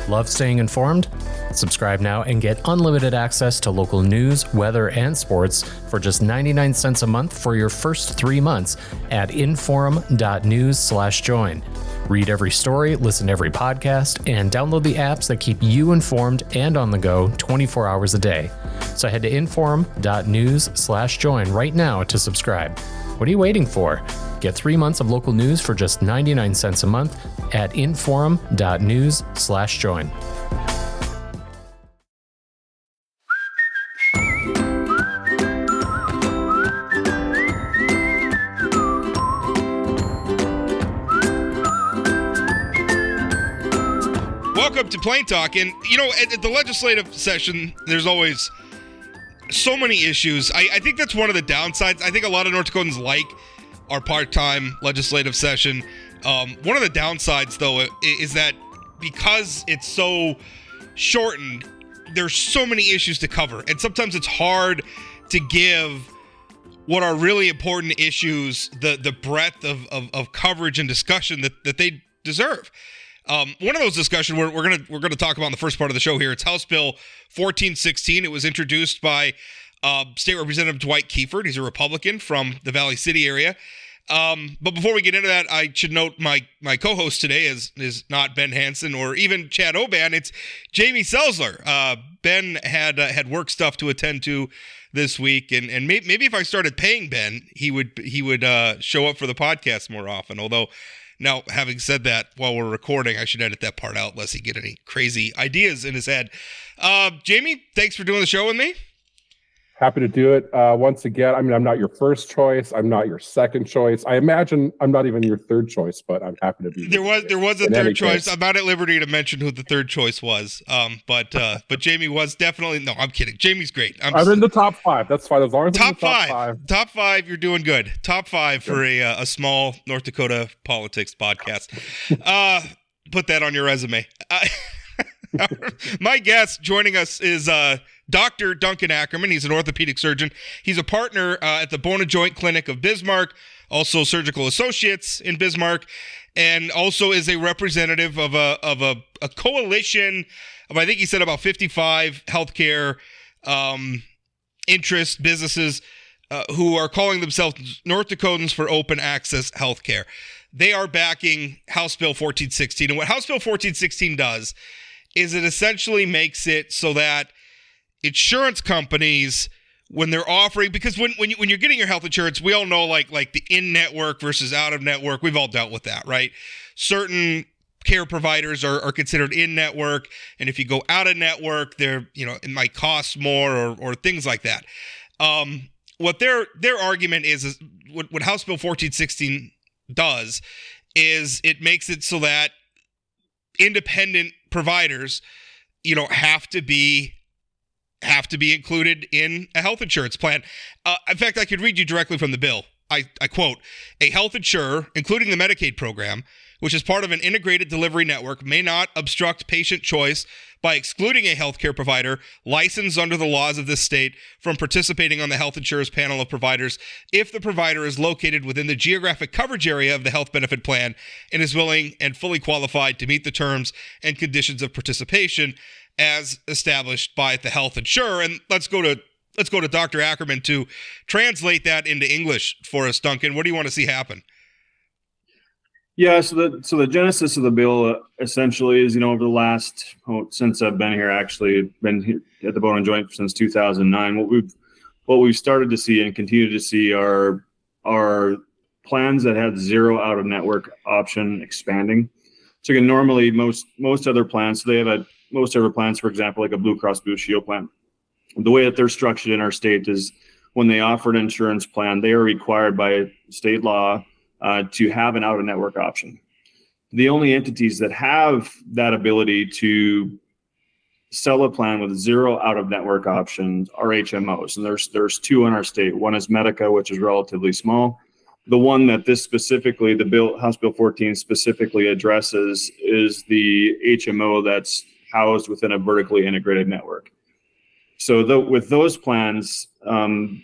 Love staying informed? Subscribe now and get unlimited access to local news, weather, and sports for just 99 cents a month for your first 3 months at inforum.news/join. Read every story, listen to every podcast, and download the apps that keep you informed and on the go 24 hours a day. So head to inforum.news/join right now to subscribe. What are you waiting for? Get 3 months of local news for just 99 cents a month at inforum.news/join. Welcome to Plain Talk. And, you know, at the legislative session, there's always so many issues. I think that's one of the downsides. I think a lot of North Dakotans like our part-time legislative session. One of the downsides, though, is that because it's so shortened, there's so many issues to cover. And sometimes it's hard to give what are really important issues the breadth of coverage and discussion that they deserve. One of those discussions we're gonna talk about in the first part of the show here. It's House Bill 1416. It was introduced by State Representative Dwight Kiefert. He's a Republican from the Valley City area. But before we get into that, I should note my co-host today is not Ben Hansen or even Chad Oban. It's Jamie Selzer. Ben had work stuff to attend to this week, and maybe if I started paying Ben, he would show up for the podcast more often. Although, now, having said that, while we're recording, I should edit that part out lest he get any crazy ideas in his head. Jamie, thanks for doing the show with me. Happy to do it. Once again, I mean, I'm not your first choice. I'm not your second choice. I imagine I'm not even your third choice, but I'm happy to be there was a third choice. Case. I'm not at liberty to mention who the third choice was. But Jamie was definitely, no, I'm kidding. Jamie's great. I'm in the top 5. That's fine. As long as I'm in the top 5. Top 5, you're doing good. Top 5 for a small North Dakota politics podcast. Put that on your resume. My guest joining us is Dr. Duncan Ackerman. He's an orthopedic surgeon. He's a partner at the Bone and Joint Clinic of Bismarck, also Surgical Associates in Bismarck, and also is a representative of a coalition of, I think he said, about 55 healthcare interest businesses who are calling themselves North Dakotans for Open Access Healthcare. They are backing House Bill 1416. And what House Bill 1416 does is it essentially makes it so that insurance companies, when they're offering, because when you're getting your health insurance, we all know like the in-network versus out-of-network. We've all dealt with that, right? Certain care providers are considered in-network, and if you go out-of-network, it might cost more or things like that. What their argument is what House Bill 1416 does is it makes it so that independent providers, have to be included in a health insurance plan. In fact, I could read you directly from the bill. I quote, "A health insurer, including the Medicaid program, which is part of an integrated delivery network, may not obstruct patient choice by excluding a healthcare provider licensed under the laws of this state from participating on the health insurer's panel of providers if the provider is located within the geographic coverage area of the health benefit plan and is willing and fully qualified to meet the terms and conditions of participation as established by the health insurer." And let's go to Dr. Ackerman to translate that into English for us. Duncan, what do you want to see happen? Yeah, so the genesis of the bill essentially is, over the last, since I've been here, actually been here at the Bone and Joint since 2009, what we've started to see and continue to see are plans that had zero out-of-network option expanding. So again, normally most other plans, so they have most other plans, for example, like a Blue Cross Blue Shield plan. The way that they're structured in our state is when they offer an insurance plan, they are required by state law to have an out-of-network option. The only entities that have that ability to sell a plan with zero out-of-network options are HMOs, and there's 2 in our state. One is Medica, which is relatively small. The one that this specifically, House Bill 14 specifically addresses, is the HMO that's housed within a vertically integrated network. So with those plans, the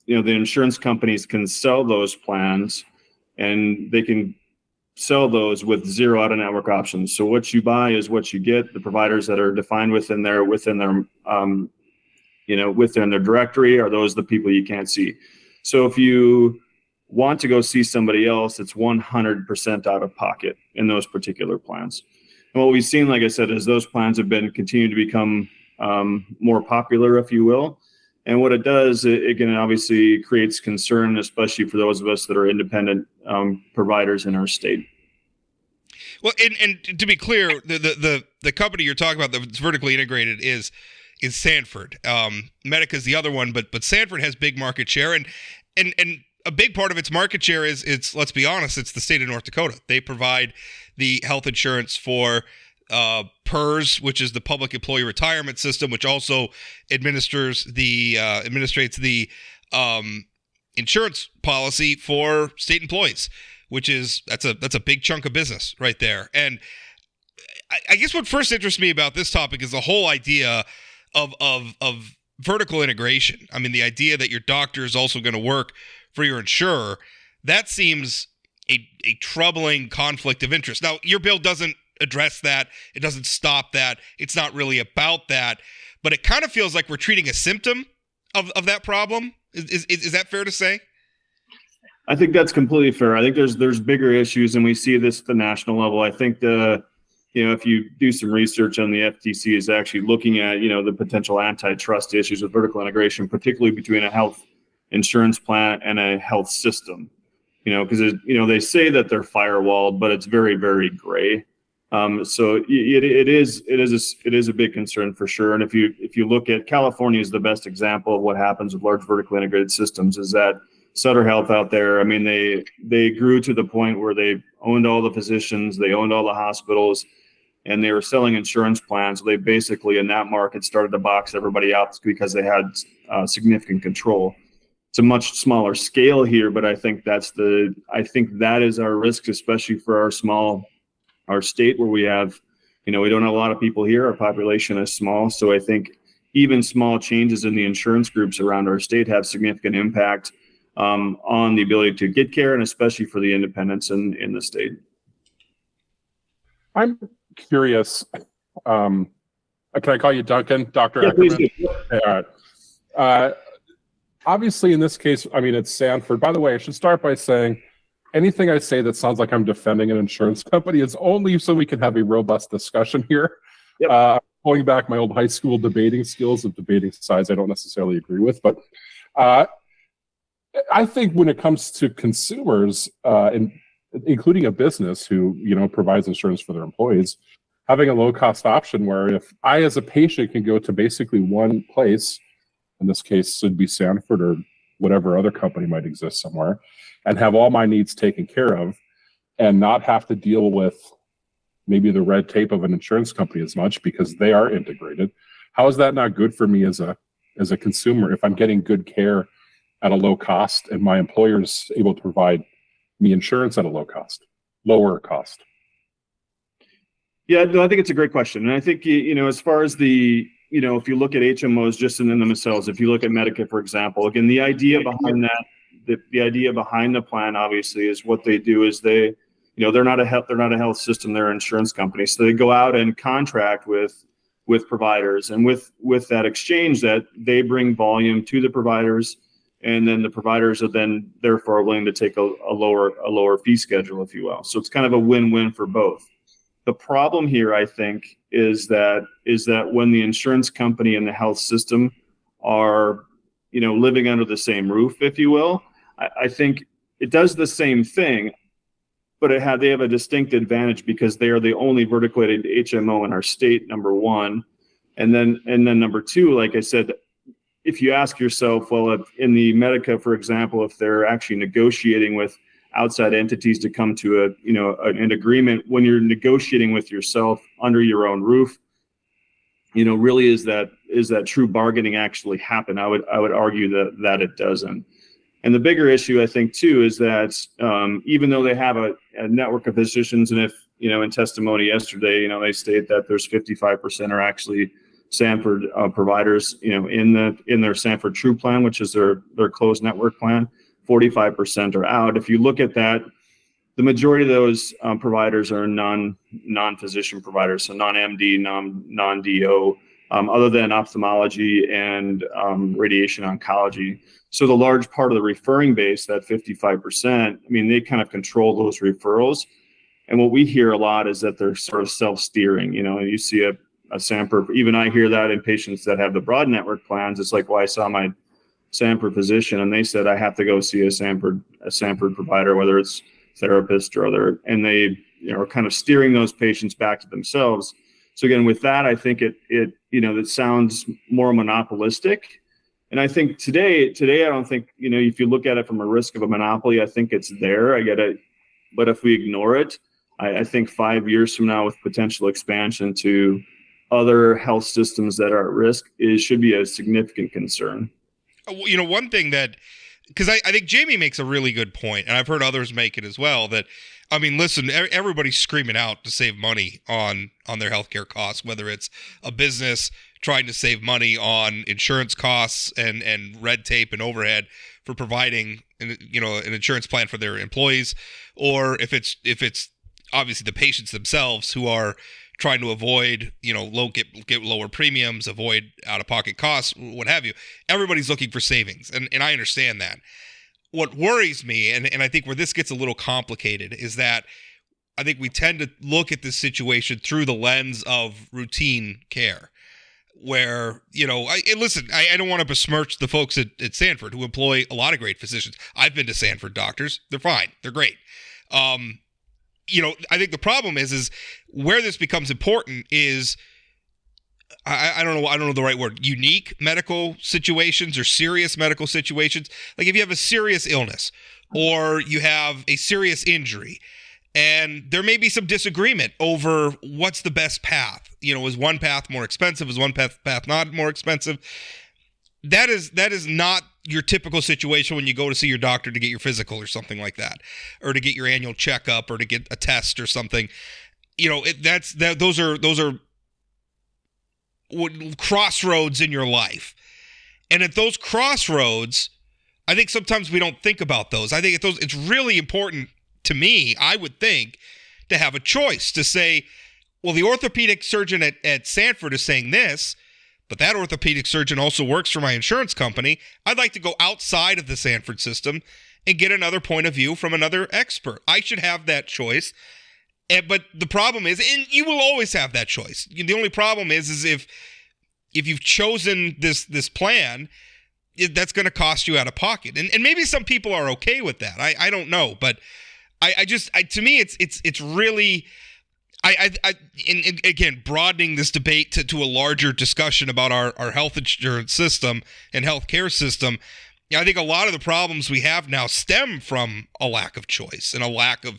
insurance companies can sell those plans, and they can sell those with zero out-of-network options. So what you buy is what you get. The providers that are defined within their directory are those the people you can't see. So if you want to go see somebody else, it's 100% out of pocket in those particular plans. And what we've seen, like I said, is those plans have been continuing to become more popular, if you will. And what it does, it can obviously creates concern, especially for those of us that are independent providers in our state. Well, and to be clear, the company you're talking about that's vertically integrated is Sanford. Medica is the other one, but Sanford has big market share, and a big part of its market share is, let's be honest, it's the state of North Dakota. They provide the health insurance for PERS, which is the Public Employee Retirement System, which also administrates the insurance policy for state employees, which is that's a big chunk of business right there. And I guess what first interests me about this topic is the whole idea of vertical integration. I mean, the idea that your doctor is also going to work for your insurer, that seems a troubling conflict of interest. Now, your bill doesn't address that. It doesn't stop that. It's not really about that. But it kind of feels like we're treating a symptom of that problem. Is that fair to say? I think that's completely fair. I think there's bigger issues, and we see this at the national level. I think if you do some research on the FTC is actually looking at, the potential antitrust issues with vertical integration, particularly between a health insurance plan and a health system, because they say that they're firewalled, but it's very, very gray. So it is a big concern for sure. And if you look at California is the best example of what happens with large vertically integrated systems, is that Sutter Health out there, I mean, they grew to the point where they owned all the physicians, they owned all the hospitals, and they were selling insurance plans. So they basically in that market started to box everybody out because they had significant control. It's a much smaller scale here, but I think that is our risk, especially for our state where we have, we don't have a lot of people here. Our population is small. So I think even small changes in the insurance groups around our state have significant impact on the ability to get care, and especially for the independents in the state. I'm curious. Can I call you Duncan, Dr. Yeah, Ackerman? please do. Okay, all right. Obviously, in this case, I mean, it's Sanford. By the way, I should start by saying anything I say that sounds like I'm defending an insurance company is only so we can have a robust discussion here. Yep. Pulling back my old high school debating skills of debating sides I don't necessarily agree with. But I think when it comes to consumers, including a business who, provides insurance for their employees, having a low-cost option where if I as a patient can go to basically one place, in this case should be Sanford or whatever other company might exist somewhere, and have all my needs taken care of and not have to deal with maybe the red tape of an insurance company as much because they are integrated. How is that not good for me as a consumer if I'm getting good care at a low cost and my employer's able to provide me insurance at a lower cost? Yeah, no, I think it's a great question. And I think, as far as if you look at HMOs just in them themselves, if you look at Medica, for example, again, the idea behind that, the idea behind the plan, obviously, is what they do is they're not a health system, they're an insurance company. So they go out and contract with providers, and with that exchange, that they bring volume to the providers, and then the providers are then therefore willing to take a lower fee schedule, if you will. So it's kind of a win-win for both. The problem here, I think, is that when the insurance company and the health system are, living under the same roof, if you will, I think it does the same thing, but they have a distinct advantage because they are the only vertically integrated HMO in our state, number one, and then number two, like I said, if you ask yourself, well, if in the Medica, for example, if they're actually negotiating with outside entities to come to an agreement, when you're negotiating with yourself under your own roof, really is that true bargaining actually happen? I would argue that it doesn't. And the bigger issue, I think, too, is that even though they have a network of physicians, and if in testimony yesterday, they state that there's 55% are actually Sanford providers, in their Sanford True plan, which is their closed network plan. 45% are out. If you look at that, the majority of those providers are non-physician providers, so non-MD, non-DO, other than ophthalmology and radiation oncology. So the large part of the referring base, that 55%, I mean, they kind of control those referrals. And what we hear a lot is that they're sort of self-steering. You know, you see a Sanford, even I hear that in patients that have the broad network plans. It's like, well, I saw my Sanford physician and they said I have to go see a Sanford provider, whether it's therapist or other, and they, you know, are kind of steering those patients back to themselves. So again, with that, I think it you know, that sounds more monopolistic. And I think today, I don't think, you know, if you look at it from a risk of a monopoly, I think it's there. I get it. But if we ignore it, I think 5 years from now, with potential expansion to other health systems that are at risk, it should be a significant concern. You know, one thing that, because I think Jamie makes a really good point, and I've heard others make it as well, that, I mean, listen, everybody's screaming out to save money on their healthcare costs, whether it's a business trying to save money on insurance costs and red tape and overhead for providing, you know, an insurance plan for their employees, or if it's obviously the patients themselves who are trying to avoid, you know, get lower premiums, avoid out-of-pocket costs, what have you. Everybody's looking for savings, and I understand that. What worries me, and I think where this gets a little complicated, is that I think we tend to look at this situation through the lens of routine care, where, you know, I don't want to besmirch the folks at Sanford who employ a lot of great physicians. I've been to Sanford doctors. They're fine. They're great. You know, I think the problem is where this becomes important is, I don't know the right word, unique medical situations or serious medical situations. Like if you have a serious illness or you have a serious injury, and there may be some disagreement over what's the best path. You know, is one path more expensive? Is one path not more expensive? That is not your typical situation when you go to see your doctor to get your physical or something like that, or to get your annual checkup or to get a test or something. You know, those are crossroads in your life. And at those crossroads, I think sometimes we don't think about those. I think it's really important to me, I would think, to have a choice to say, well, the orthopedic surgeon at Sanford is saying this, but that orthopedic surgeon also works for my insurance company. I'd like to go outside of the Sanford system and get another point of view from another expert. I should have that choice. But the problem is, and you will always have that choice. The only problem is if you've chosen this plan, that's going to cost you out of pocket. And maybe some people are okay with that. I don't know, but to me, it's really, and again, broadening this debate to a larger discussion about our health insurance system and healthcare system. I think a lot of the problems we have now stem from a lack of choice and a lack of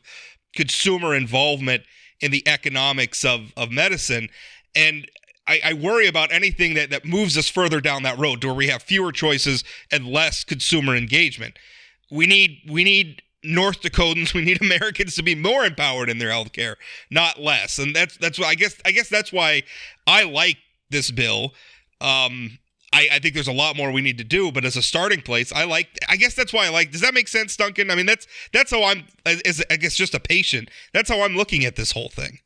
consumer involvement in the economics of medicine. And I worry about anything that moves us further down that road to where we have fewer choices and less consumer engagement. We need North Dakotans, we need Americans to be more empowered in their healthcare, not less. And that's why I guess that's why I like this bill. I think there's a lot more we need to do, but as a starting place, I guess that's why I like. Does that make sense, Duncan? I mean, that's how I'm, as I guess, just a patient. That's how I'm looking at this whole thing.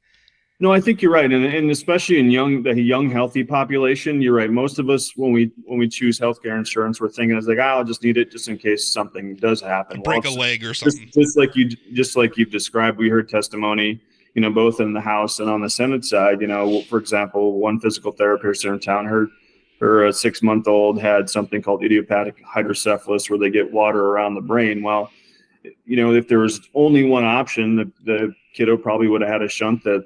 No, I think you're right, and especially in the young healthy population, you're right. Most of us, when we choose healthcare insurance, we're thinking it's like, I'll just need it just in case something does happen, break a leg or something. Just like you've described, we heard testimony, you know, both in the House and on the Senate side. You know, for example, one physical therapist here in town, her 6-month-old had something called idiopathic hydrocephalus, where they get water around the brain. Well, you know, if there was only one option, the kiddo probably would have had a shunt that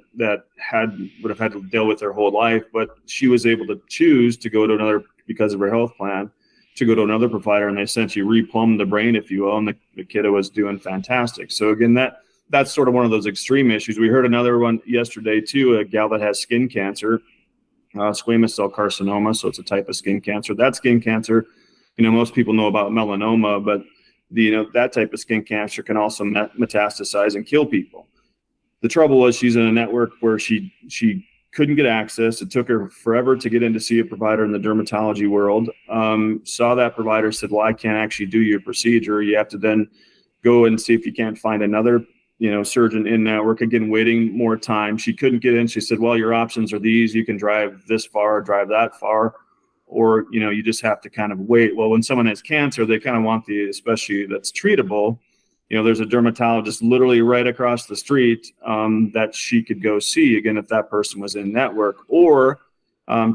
would have had to deal with her whole life. But she was able to choose to go to another, because of her health plan, to go to another provider, and they essentially replumbed the brain, if you will, and the kiddo was doing fantastic. So again, that's sort of one of those extreme issues. We heard another one yesterday too, a gal that has skin cancer, squamous cell carcinoma. So it's a type of skin cancer. That skin cancer, you know, most people know about melanoma, but that type of skin cancer can also metastasize and kill people. The trouble was she's in a network where she couldn't get access. It took her forever to get in to see a provider in the dermatology world. Saw that provider, said, well, I can't actually do your procedure. You have to then go and see if you can't find another surgeon in network, again, waiting more time. She couldn't get in. She said, well, your options are these. You can drive this far, drive that far, or, you just have to kind of wait. Well, when someone has cancer, they kind of want especially that's treatable. There's a dermatologist literally right across the street that she could go see, again, if that person was in network, or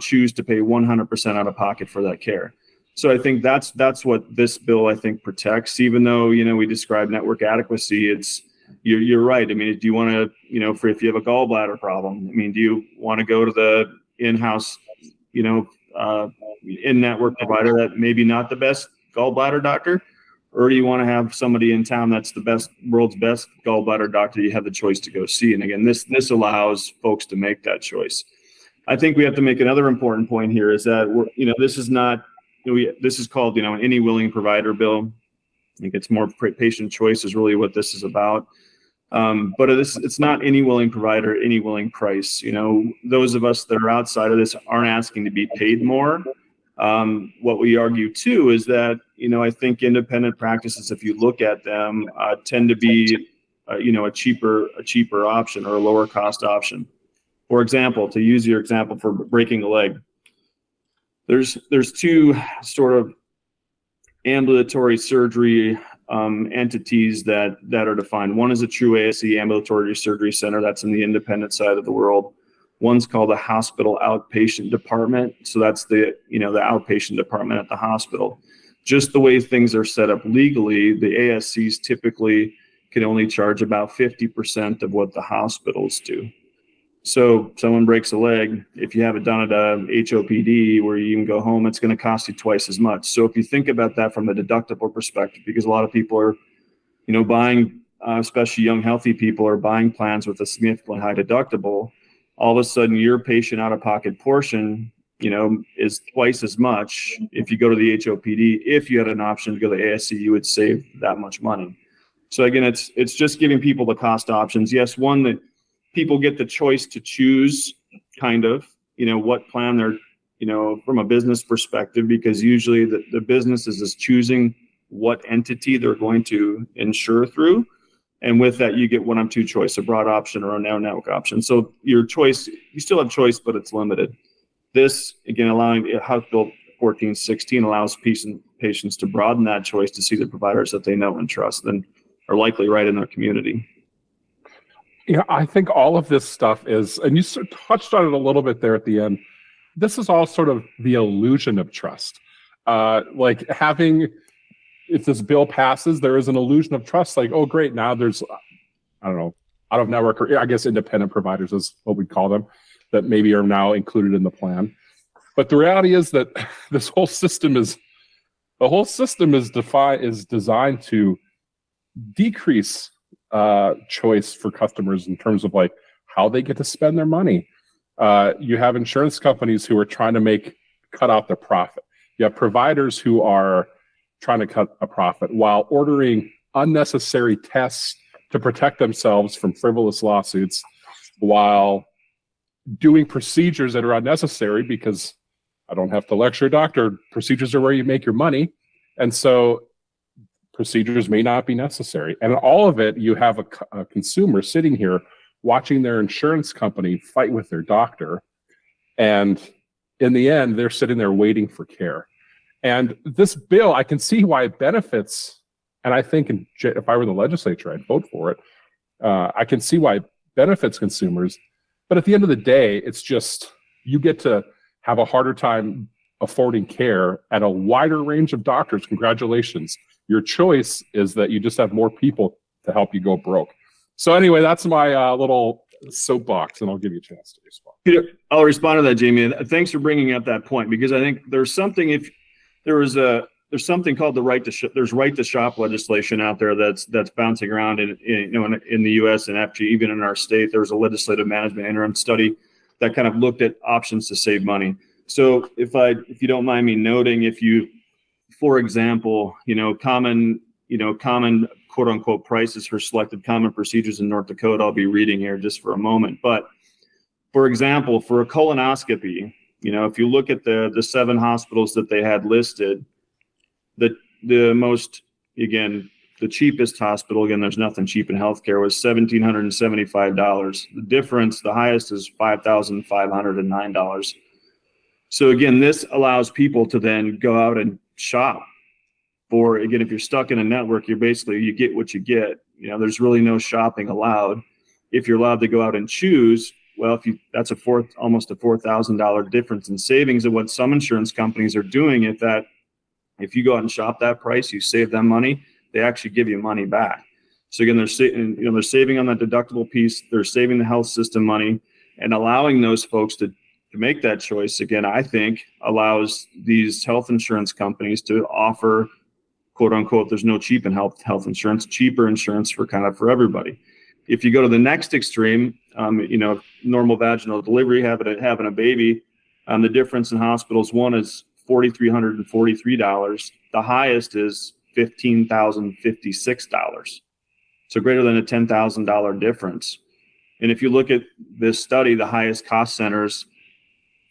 choose to pay 100% out of pocket for that care. So I think that's what this bill, I think, protects, even though, we describe network adequacy. You're right. I mean, do you want to, if you have a gallbladder problem, do you want to go to the in-house, in-network provider that maybe not the best gallbladder doctor? Or do you want to have somebody in town that's the world's best gallbladder doctor you have the choice to go see? And again, this allows folks to make that choice. I think we have to make another important point here is that this is not, this is called, an any willing provider bill. I think it's more patient choice is really what this is about. But it's not any willing provider, any willing price. Those of us that are outside of this aren't asking to be paid more. What we argue too is that, I think independent practices, if you look at them, tend to be, a cheaper option or a lower cost option. For example, to use your example for breaking a leg, there's two sort of ambulatory surgery entities that are defined. One is a true ASC, ambulatory surgery center, that's in the independent side of the world. One's called a hospital outpatient department. So that's the outpatient department at the hospital. Just the way things are set up legally, the ASCs typically can only charge about 50% of what the hospitals do. So someone breaks a leg, if you have it done at a HOPD where you can go home, it's going to cost you twice as much. So if you think about that from a deductible perspective, because a lot of people are, buying, especially young, healthy people are buying plans with a significantly high deductible, all of a sudden your patient out-of-pocket portion, is twice as much. If you go to the HOPD, if you had an option to go to the ASC, you would save that much money. So again, it's just giving people the cost options. Yes, one that people get the choice to choose kind of, what plan they're, from a business perspective, because usually the business is choosing what entity they're going to insure through. And with that, you get one of two choice, a broad option or a narrow network option. So your choice, you still have choice, but it's limited. This, again, allowing House Bill 1416 allows patients to broaden that choice to see the providers that they know and trust and are likely right in their community. Yeah, I think all of this stuff is, and you sort of touched on it a little bit there at the end, this is all sort of the illusion of trust. Like having, if this bill passes, there is an illusion of trust. Like, oh, great, now there's, I don't know, out of network, or I guess independent providers is what we call them, that maybe are now included in the plan. But the reality is that this whole system is designed to decrease choice for customers in terms of like how they get to spend their money. You have insurance companies who are trying to cut out their profit. You have providers who are trying to cut a profit while ordering unnecessary tests to protect themselves from frivolous lawsuits, while doing procedures that are unnecessary, because I don't have to lecture a doctor. Procedures are where you make your money. And so procedures may not be necessary. And all of it, you have a consumer sitting here watching their insurance company fight with their doctor. And in the end, they're sitting there waiting for care. And this bill, I can see why it benefits. And I think if I were the legislature, I'd vote for it. I can see why it benefits consumers. But at the end of the day, it's just, you get to have a harder time affording care at a wider range of doctors. Congratulations. Your choice is that you just have more people to help you go broke. So anyway, that's my little soapbox, and I'll give you a chance to respond. Peter, I'll respond to that, Jamie. Thanks for bringing up that point, because I think there's something, if there is there's something called the right to shop legislation out there that's bouncing around in the U.S. and actually even in our state. There was a legislative management interim study that kind of looked at options to save money. So if you don't mind me noting, if you, for example, common quote unquote prices for selected common procedures in North Dakota, I'll be reading here just for a moment. But for example, for a colonoscopy, if you look at the 7 hospitals that they had listed, the most, again, the cheapest hospital, again, there's nothing cheap in healthcare, was $1,775. The difference, the highest, is $5,509. So again, this allows people to then go out and shop for, again, if you're stuck in a network, you get what you get. There's really no shopping allowed. If you're allowed to go out and choose, well, that's almost a $4,000 difference in savings. And what some insurance companies are doing is that if you go out and shop that price, you save them money, they actually give you money back. So again, they're saving on that deductible piece, they're saving the health system money, and allowing those folks to make that choice, again, I think allows these health insurance companies to offer, quote unquote, there's no cheap in health insurance, cheaper insurance for everybody. If you go to the next extreme, normal vaginal delivery, having a baby, the difference in hospitals, one is $4,343. The highest is $15,056. So greater than a $10,000 difference. And if you look at this study, the highest cost centers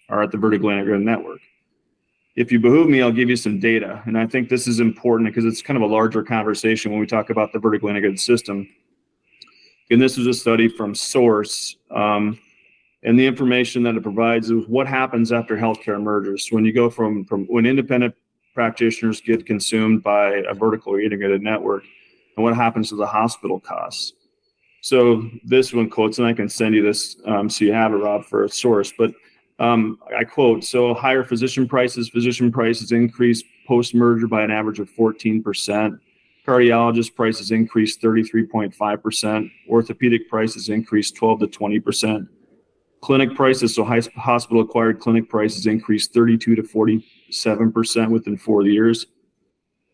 are at the vertically integrated network. If you behoove me, I'll give you some data. And I think this is important because it's kind of a larger conversation when we talk about the vertically integrated system. And this is a study from Source. And the information that it provides is what happens after healthcare mergers. When you go from when independent practitioners get consumed by a vertically integrated network, and what happens to the hospital costs. So this one quotes, and I can send you this so you have it, Rob, for a source. But I quote, so higher physician prices increased post-merger by an average of 14%. Cardiologist prices increased 33.5%. Orthopedic prices increased 12 to 20%. Clinic prices, so hospital-acquired clinic prices increased 32 to 47% within 4 years.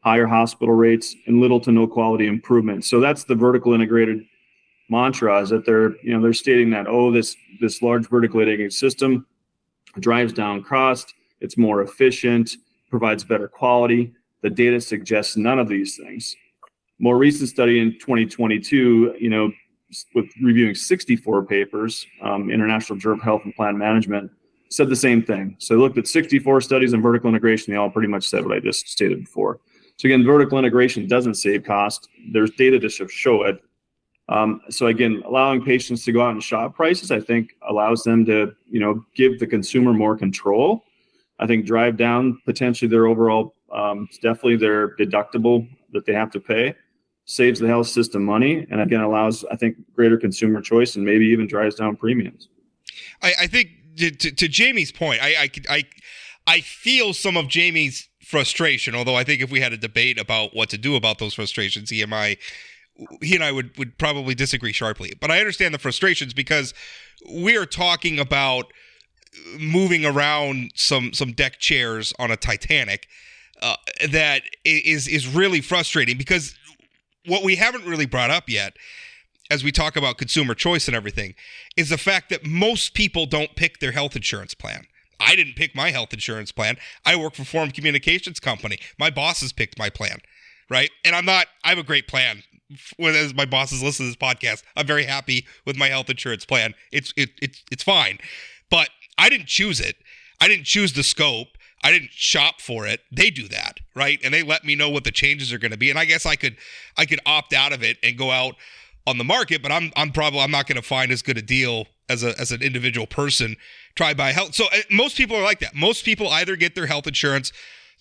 Higher hospital rates and little to no quality improvement. So that's the vertical integrated mantra, is that they're stating that, this large vertically integrated system drives down cost, it's more efficient, provides better quality. The data suggests none of these things. More recent study in 2022, with reviewing 64 papers, International Journal of Health and Plan Management, said the same thing. So they looked at 64 studies on vertical integration. They all pretty much said what I just stated before. So again, vertical integration doesn't save cost. There's data to show it. So again, allowing patients to go out and shop prices, I think allows them to, give the consumer more control. I think drive down potentially their overall, definitely their deductible that they have to pay, saves the health system money, and again allows, I think, greater consumer choice and maybe even drives down premiums. I think to Jamie's point, I feel some of Jamie's frustration, although I think if we had a debate about what to do about those frustrations, he and I would probably disagree sharply. But I understand the frustrations because we are talking about moving around some deck chairs on a Titanic that is really frustrating, because what we haven't really brought up yet, as we talk about consumer choice and everything, is the fact that most people don't pick their health insurance plan. I didn't pick my health insurance plan. I work for Forum Communications Company. My bosses picked my plan, right? And I have a great plan. As my bosses listen to this podcast, I'm very happy with my health insurance plan. It's fine. But I didn't choose it. I didn't choose the scope. I didn't shop for it. They do that, right? And they let me know what the changes are going to be. And I guess I could opt out of it and go out on the market, but I'm not going to find as good a deal as an individual person. Try buy health. So most people are like that. Most people either get their health insurance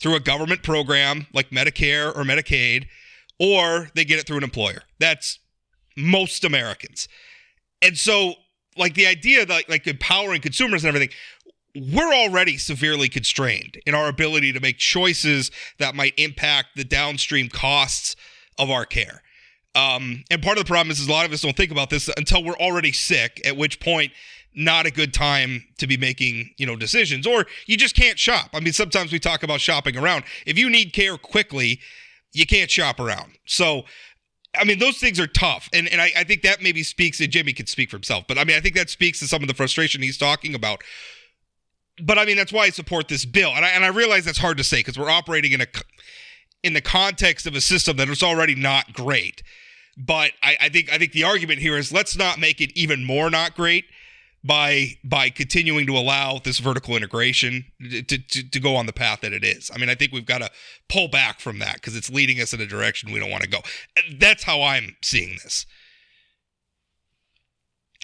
through a government program like Medicare or Medicaid, or they get it through an employer. That's most Americans. And so, like, the idea that like empowering consumers and everything, we're already severely constrained in our ability to make choices that might impact the downstream costs of our care. And part of the problem is a lot of us don't think about this until we're already sick, at which point, not a good time to be making, decisions, or you just can't shop. I mean, sometimes we talk about shopping around. If you need care quickly, you can't shop around. So, I mean, those things are tough. And I think that maybe speaks, and Jimmy can speak for himself, but I mean, I think that speaks to some of the frustration he's talking about. But I mean, that's why I support this bill. And I realize that's hard to say because we're operating in the context of a system that is already not great. But I think the argument here is let's not make it even more not great by continuing to allow this vertical integration to go on the path that it is. I mean, I think we've got to pull back from that because it's leading us in a direction we don't want to go. That's how I'm seeing this.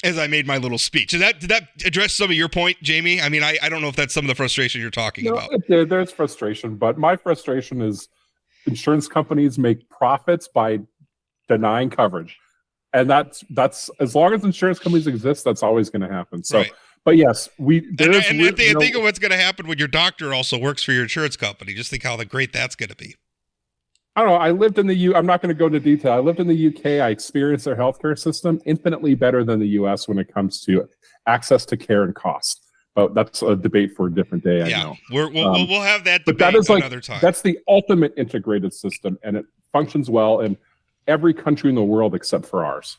As I made my little speech. Did that address some of your point, Jamie? I mean, I don't know if that's some of the frustration you're talking about. There's frustration, but my frustration is insurance companies make profits by denying coverage. And that's as long as insurance companies exist, that's always going to happen. So, right. But yes, think of what's going to happen when your doctor also works for your insurance company. Just think how great that's going to be. I don't know. I lived in the I'm not going to go into detail. I lived in the UK. I experienced their healthcare system infinitely better than the US when it comes to access to care and cost. But that's a debate for a different day. I know. We'll have that debate that is another time. That's the ultimate integrated system, and it functions well in every country in the world except for ours,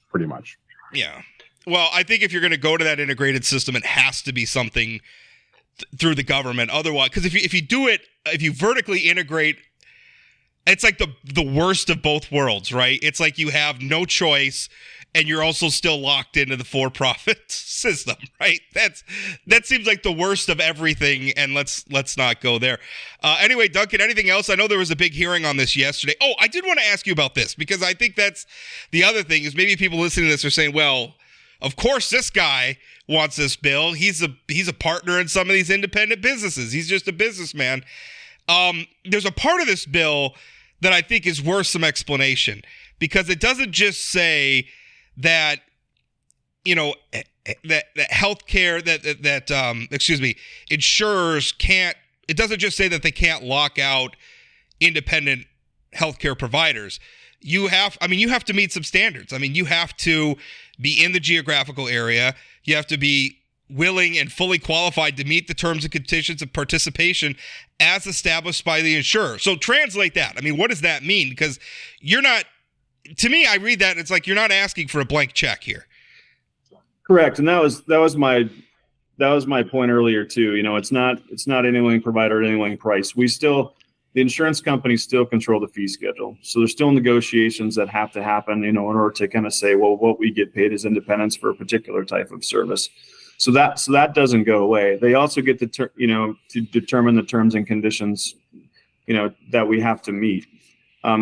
pretty much. Yeah. Well, I think if you're going to go to that integrated system, it has to be something through the government. Otherwise, because if you do it, if you vertically integrate, it's like the worst of both worlds, right? It's like you have no choice, and you're also still locked into the for-profit system, right? That seems like the worst of everything, and let's not go there. Anyway, Duncan, anything else? I know there was a big hearing on this yesterday. Oh, I did want to ask you about this, because I think that's the other thing, is maybe people listening to this are saying, well, of course this guy wants this bill. He's a partner in some of these independent businesses. He's just a businessman. There's a part of this bill that I think is worth some explanation, because it doesn't just say that, that healthcare, insurers can't, it doesn't just say that they can't lock out independent healthcare providers. You have to meet some standards. I mean, you have to be in the geographical area. You have to be willing and fully qualified to meet the terms and conditions of participation as established by the insurer. So translate that. I mean, what does that mean? Because to me, I read that and it's like you're not asking for a blank check here. Correct, and that was my point earlier too. It's not any link provider at any link price. The insurance companies still control the fee schedule, so there's still negotiations that have to happen, in order to kind of say, well, what we get paid as independents for a particular type of service. So that doesn't go away. They also get to determine the terms and conditions, that we have to meet.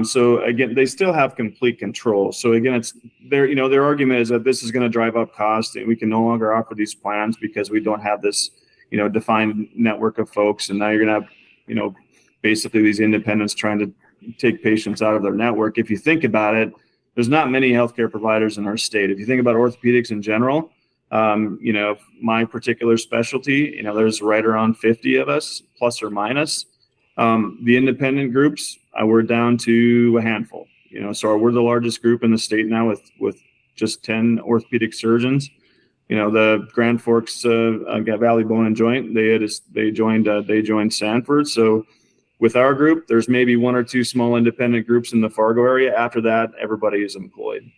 So again, they still have complete control. So again, it's their argument is that this is going to drive up cost, and we can no longer offer these plans because we don't have this, defined network of folks. And now you're going to have, basically these independents trying to take patients out of their network. If you think about it, there's not many healthcare providers in our state. If you think about orthopedics in general, my particular specialty, there's right around 50 of us, plus or minus. The independent groups, we're down to a handful, so we're the largest group in the state now with just 10 orthopedic surgeons. The Grand Forks Valley Bone and Joint, they joined Sanford. So with our group, there's maybe one or two small independent groups in the Fargo area. After that, everybody is employed.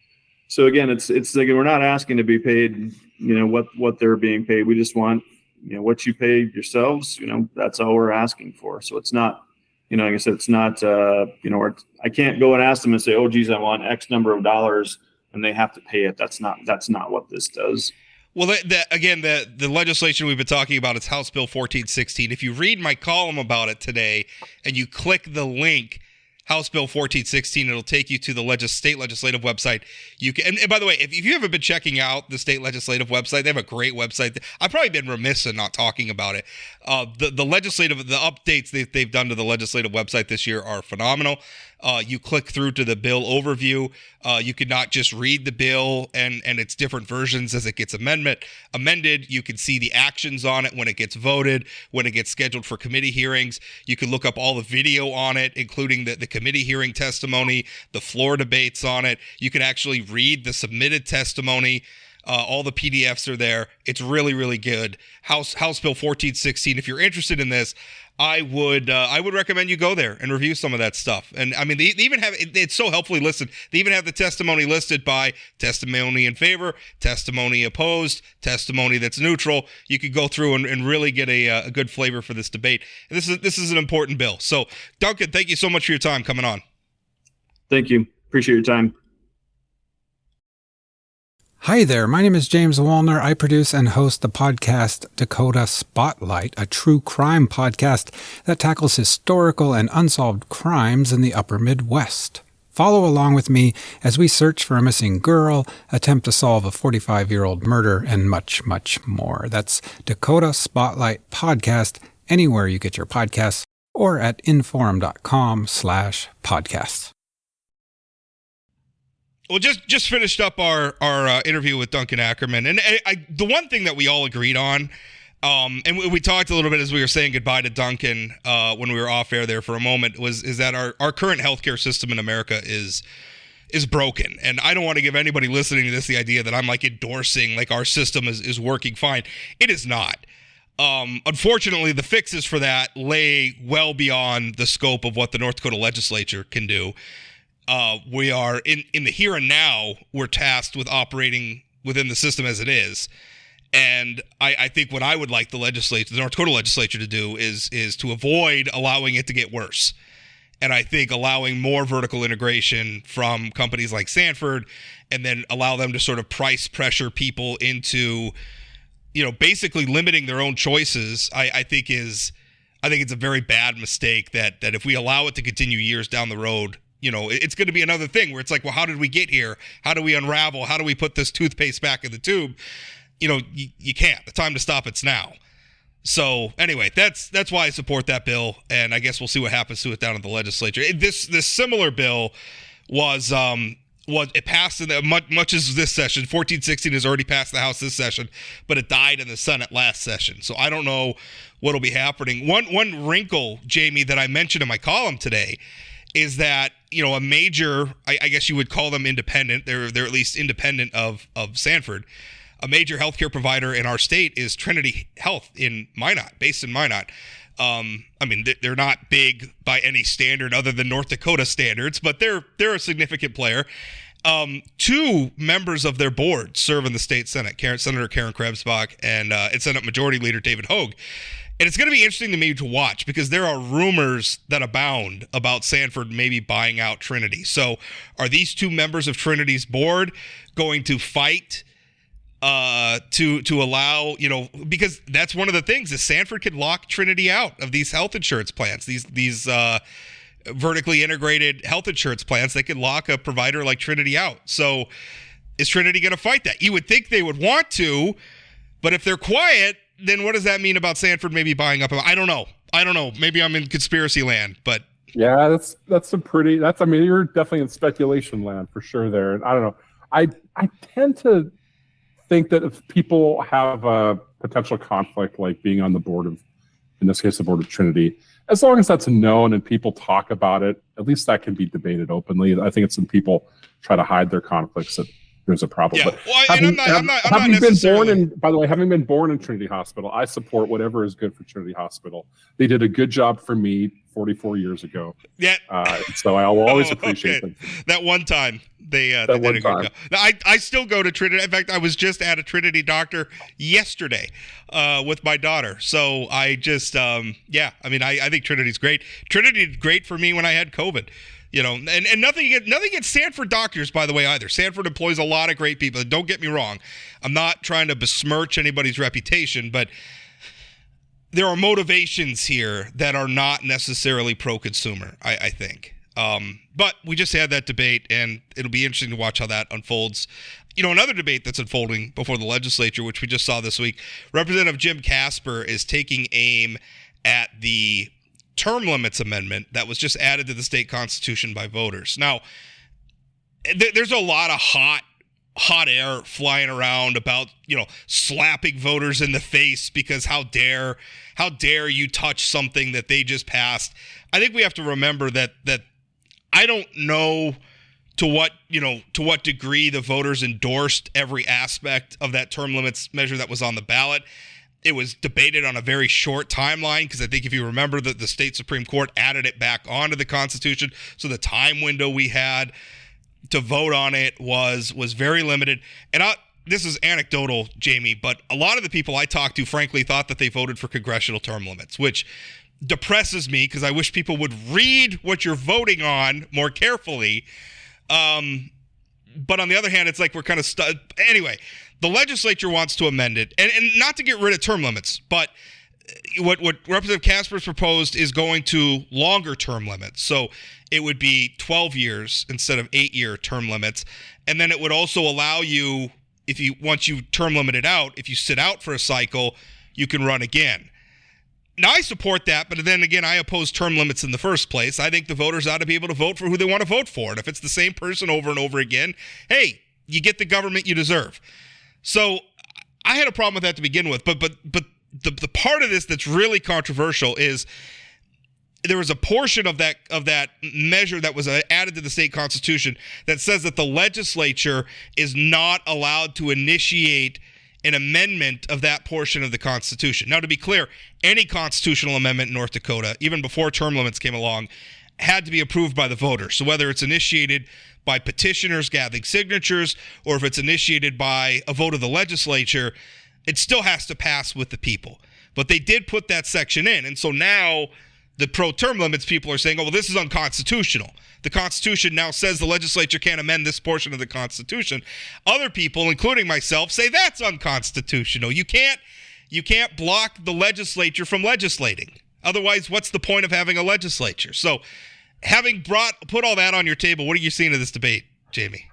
So again, it's like we're not asking to be paid, what they're being paid. We just want, what you pay yourselves, that's all we're asking for. So it's not, like I said, it's not, I can't go and ask them and say, oh, geez, I want X number of dollars and they have to pay it. That's not what this does. Well, the legislation we've been talking about is House Bill 1416. If you read my column about it today and you click the link, House Bill 1416, it'll take you to the state legislative website. You can, and by the way, if you haven't been checking out the state legislative website, they have a great website. I've probably been remiss in not talking about it. The updates they've done to the legislative website this year are phenomenal. You click through to the bill overview. You can not just read the bill and its different versions as it gets amended. You can see the actions on it when it gets voted, when it gets scheduled for committee hearings. You can look up all the video on it, including the committee hearing testimony, the floor debates on it. You can actually read the submitted testimony. All the PDFs are there. It's really, really good. House Bill 1416. If you're interested in this, I would recommend you go there and review some of that stuff. And I mean, they even have it's so helpfully listed. They even have the testimony listed by testimony in favor, testimony opposed, testimony that's neutral. You could go through and really get a good flavor for this debate. And this is an important bill. So, Duncan, thank you so much for your time coming on. Thank you. Appreciate your time. Hi there, my name is James Wallner. I produce and host the podcast Dakota Spotlight, a true crime podcast that tackles historical and unsolved crimes in the upper Midwest. Follow along with me as we search for a missing girl, attempt to solve a 45-year-old murder, and much, much more. That's Dakota Spotlight Podcast, anywhere you get your podcasts, or at inforum.com/podcasts. Well, just finished up our interview with Duncan Ackerman, and the one thing that we all agreed on, and we talked a little bit as we were saying goodbye to Duncan when we were off air there for a moment, is that our current healthcare system in America is broken. And I don't want to give anybody listening to this the idea that I'm like endorsing like our system is working fine. It is not. Unfortunately, the fixes for that lay well beyond the scope of what the North Dakota Legislature can do. We are in the here and now, we're tasked with operating within the system as it is. And I think what I would like the North Dakota Legislature to do is to avoid allowing it to get worse. And I think allowing more vertical integration from companies like Sanford, and then allow them to sort of price pressure people into, basically limiting their own choices, I think it's a very bad mistake that if we allow it to continue years down the road, it's going to be another thing where it's like, well, how did we get here? How do we unravel? How do we put this toothpaste back in the tube? You can't. The time to stop it's now. So anyway, that's why I support that bill, and I guess we'll see what happens to it down in the legislature. This similar bill was it passed in much as this session. 1416 has already passed the House this session, but it died in the Senate last session. So I don't know what'll be happening. One wrinkle, Jamie, that I mentioned in my column today is that a major, I guess you would call them independent. They're at least independent of Sanford. A major healthcare provider in our state is Trinity Health in Minot, based in Minot. They're not big by any standard other than North Dakota standards, but they're a significant player. Two members of their board serve in the state Senate, Senator Karen Krebsbach and Senate Majority Leader David Hogue. And it's going to be interesting to me to watch because there are rumors that abound about Sanford maybe buying out Trinity. So are these two members of Trinity's board going to fight to allow, because that's one of the things is Sanford could lock Trinity out of these health insurance plans, these vertically integrated health insurance plans. They could lock a provider like Trinity out. So is Trinity going to fight that? You would think they would want to, but if they're quiet, then what does that mean about Sanford maybe buying up? I don't know. Maybe I'm in conspiracy land, but yeah, you're definitely in speculation land for sure there. And I don't know. I tend to think that if people have a potential conflict, like being on the board of, in this case, the board of Trinity, as long as that's known and people talk about it, at least that can be debated openly. I think it's when people try to hide their conflicts that there's a problem. Yeah. But I'm not necessarily... by the way, having been born in Trinity Hospital, I support whatever is good for Trinity Hospital. They did a good job for me 44 years ago. Yeah. So I will always appreciate them. That one time they did a good job. I still go to Trinity. In fact, I was just at a Trinity doctor yesterday with my daughter. So I just, I think Trinity's great. Trinity did great for me when I had COVID. And nothing against Sanford doctors, by the way, either. Sanford employs a lot of great people. Don't get me wrong. I'm not trying to besmirch anybody's reputation, but there are motivations here that are not necessarily pro-consumer, I think. But we just had that debate, and it'll be interesting to watch how that unfolds. Another debate that's unfolding before the legislature, which we just saw this week, Representative Jim Casper is taking aim at the term limits amendment that was just added to the state constitution by voters. Now, there's a lot of hot air flying around about, slapping voters in the face because how dare you touch something that they just passed. I think we have to remember that I don't know to what degree the voters endorsed every aspect of that term limits measure that was on the ballot. It was debated on a very short timeline because I think if you remember that the state Supreme Court added it back onto the Constitution, so the time window we had to vote on it was very limited. And this is anecdotal, Jamie, but a lot of the people I talked to, frankly, thought that they voted for congressional term limits, which depresses me because I wish people would read what you're voting on more carefully. But on the other hand, it's like we're kind of stuck. Anyway, the legislature wants to amend it, and not to get rid of term limits, but what Representative Casper's proposed is going to longer term limits. So it would be 12 years instead of 8-year term limits. And then it would also allow you, once you term limit it out, if you sit out for a cycle, you can run again. Now, I support that, but then again, I oppose term limits in the first place. I think the voters ought to be able to vote for who they want to vote for. And if it's the same person over and over again, hey, you get the government you deserve. So I had a problem with that to begin with. But the part of this that's really controversial is there was a portion of that measure that was added to the state constitution that says that the legislature is not allowed to initiate an amendment of that portion of the Constitution. Now, to be clear, any constitutional amendment in North Dakota, even before term limits came along, had to be approved by the voters. So whether it's initiated by petitioners gathering signatures or if it's initiated by a vote of the legislature, it still has to pass with the people. But they did put that section in. And so now the pro-term limits people are saying, oh, well, this is unconstitutional. The Constitution now says the legislature can't amend this portion of the Constitution. Other people, including myself, say that's unconstitutional. You can't block the legislature from legislating. Otherwise, what's the point of having a legislature? So having put all that on your table, what are you seeing of this debate, Jamie?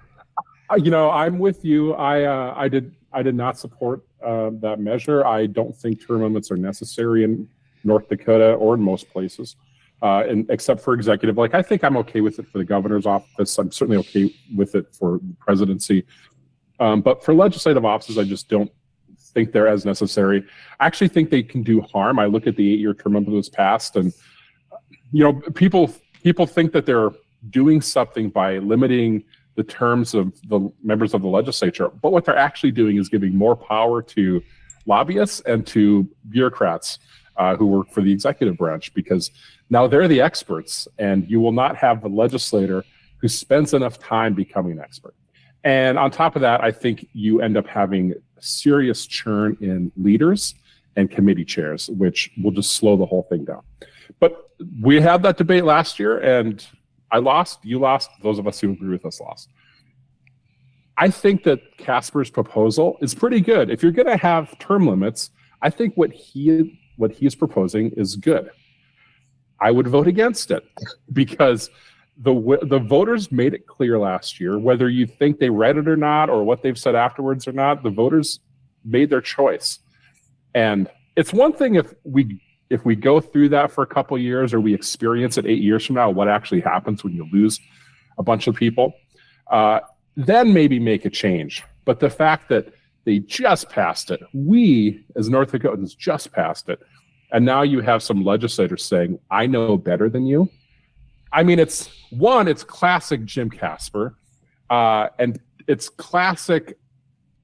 I'm with you. I did not support that measure. I don't think term limits are necessary in North Dakota or in most places, and except for executive. Like, I think I'm okay with it for the governor's office. I'm certainly okay with it for the presidency. But for legislative offices, I just don't think they're as necessary. I actually think they can do harm. I look at the 8-year term limit that was passed, and people think that they're doing something by limiting the terms of the members of the legislature. But what they're actually doing is giving more power to lobbyists and to bureaucrats who work for the executive branch, because now they're the experts, and you will not have the legislator who spends enough time becoming an expert. And on top of that, I think you end up having serious churn in leaders and committee chairs, which will just slow the whole thing down. But we had that debate last year, and I lost, you lost, those of us who agree with us lost. I think that Casper's proposal is pretty good. If you're going to have term limits, I think what he's proposing is good. I would vote against it because the voters made it clear last year, whether you think they read it or not, or what they've said afterwards or not, the voters made their choice. And it's one thing if we go through that for a couple of years, or we experience it 8 years from now, what actually happens when you lose a bunch of people, then maybe make a change. But the fact that they just passed it, we as North Dakotans just passed it, and now you have some legislators saying, I know better than you. I mean, it's classic Jim Casper, and it's classic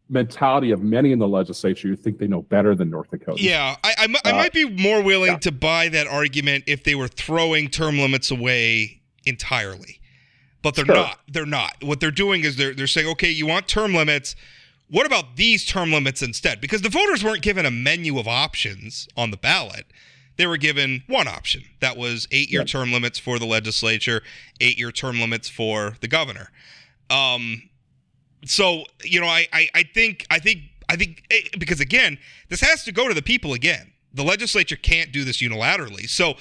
mentality of many in the legislature who think they know better than North Dakotans. Yeah, I might be more willing to buy that argument if they were throwing term limits away entirely. But they're not. They're not. What they're doing is they're saying, okay, you want term limits. What about these term limits instead? Because the voters weren't given a menu of options on the ballot. They were given one option. That was 8-year term limits for the legislature, 8-year term limits for the governor. So, I think because again, this has to go to the people again. The legislature can't do this unilaterally. So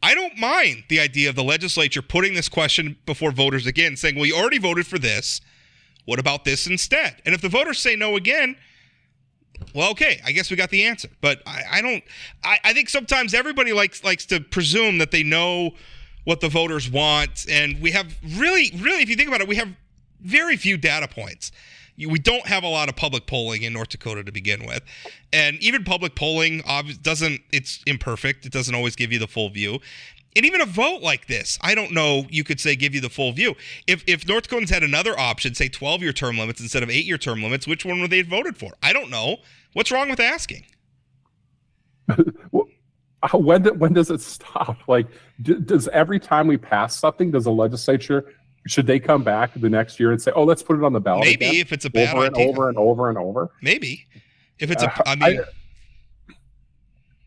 I don't mind the idea of the legislature putting this question before voters again, saying, well, you already voted for this. What about this instead? And if the voters say no again, well, okay, I guess we got the answer. But I think sometimes everybody likes to presume that they know what the voters want. And we have really, if you think about it, we have very few data points. We don't have a lot of public polling in North Dakota to begin with. And even public polling it's imperfect. It doesn't always give you the full view. And even a vote like this, I don't know, you could say give you the full view. If North Dakotans had another option, say 12-year term limits instead of 8-year term limits, which one would they have voted for? I don't know. What's wrong with asking? When does it stop? Like, does every time we pass something, does the legislature, should they come back the next year and say, oh, let's put it on the ballot Maybe again? If it's a bad over idea. And over and over and over. Maybe. If it's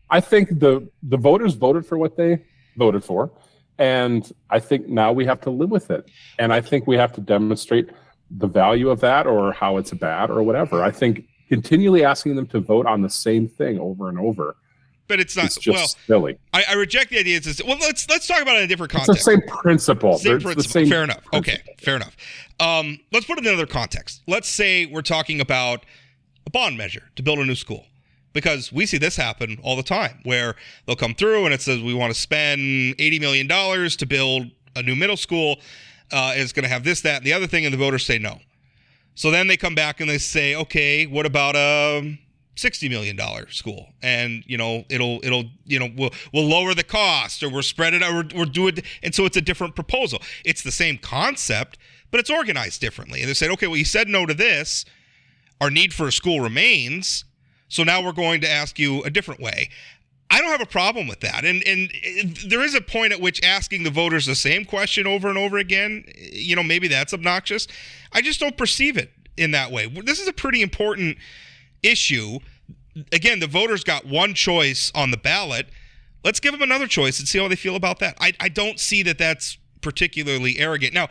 I think the voters voted for what they voted for, and I think now we have to live with it. And I think we have to demonstrate the value of that or how it's bad or whatever. I think continually asking them to vote on the same thing over and over, but it's not. It's just silly. I reject the idea. Let's talk about it in a different context. It's the same principle. Same principle. The same fair enough. principle. Okay, fair enough. Let's put it in another context. Let's say we're talking about a bond measure to build a new school, because we see this happen all the time, where they'll come through and it says we want to spend $80 million to build a new middle school. It's going to have this, that, and the other thing, and the voters say no. So then they come back and they say, okay, what about a $60 million school? And, we'll lower the cost, or we'll spread it, or we'll do it. And so it's a different proposal. It's the same concept, but it's organized differently. And they said, okay, well, you said no to this. Our need for a school remains. So now we're going to ask you a different way. I don't have a problem with that. And there is a point at which asking the voters the same question over and over again, maybe that's obnoxious. I just don't perceive it in that way. This is a pretty important issue. Again, the voters got one choice on the ballot. Let's give them another choice and see how they feel about that. I don't see that that's particularly arrogant. Now,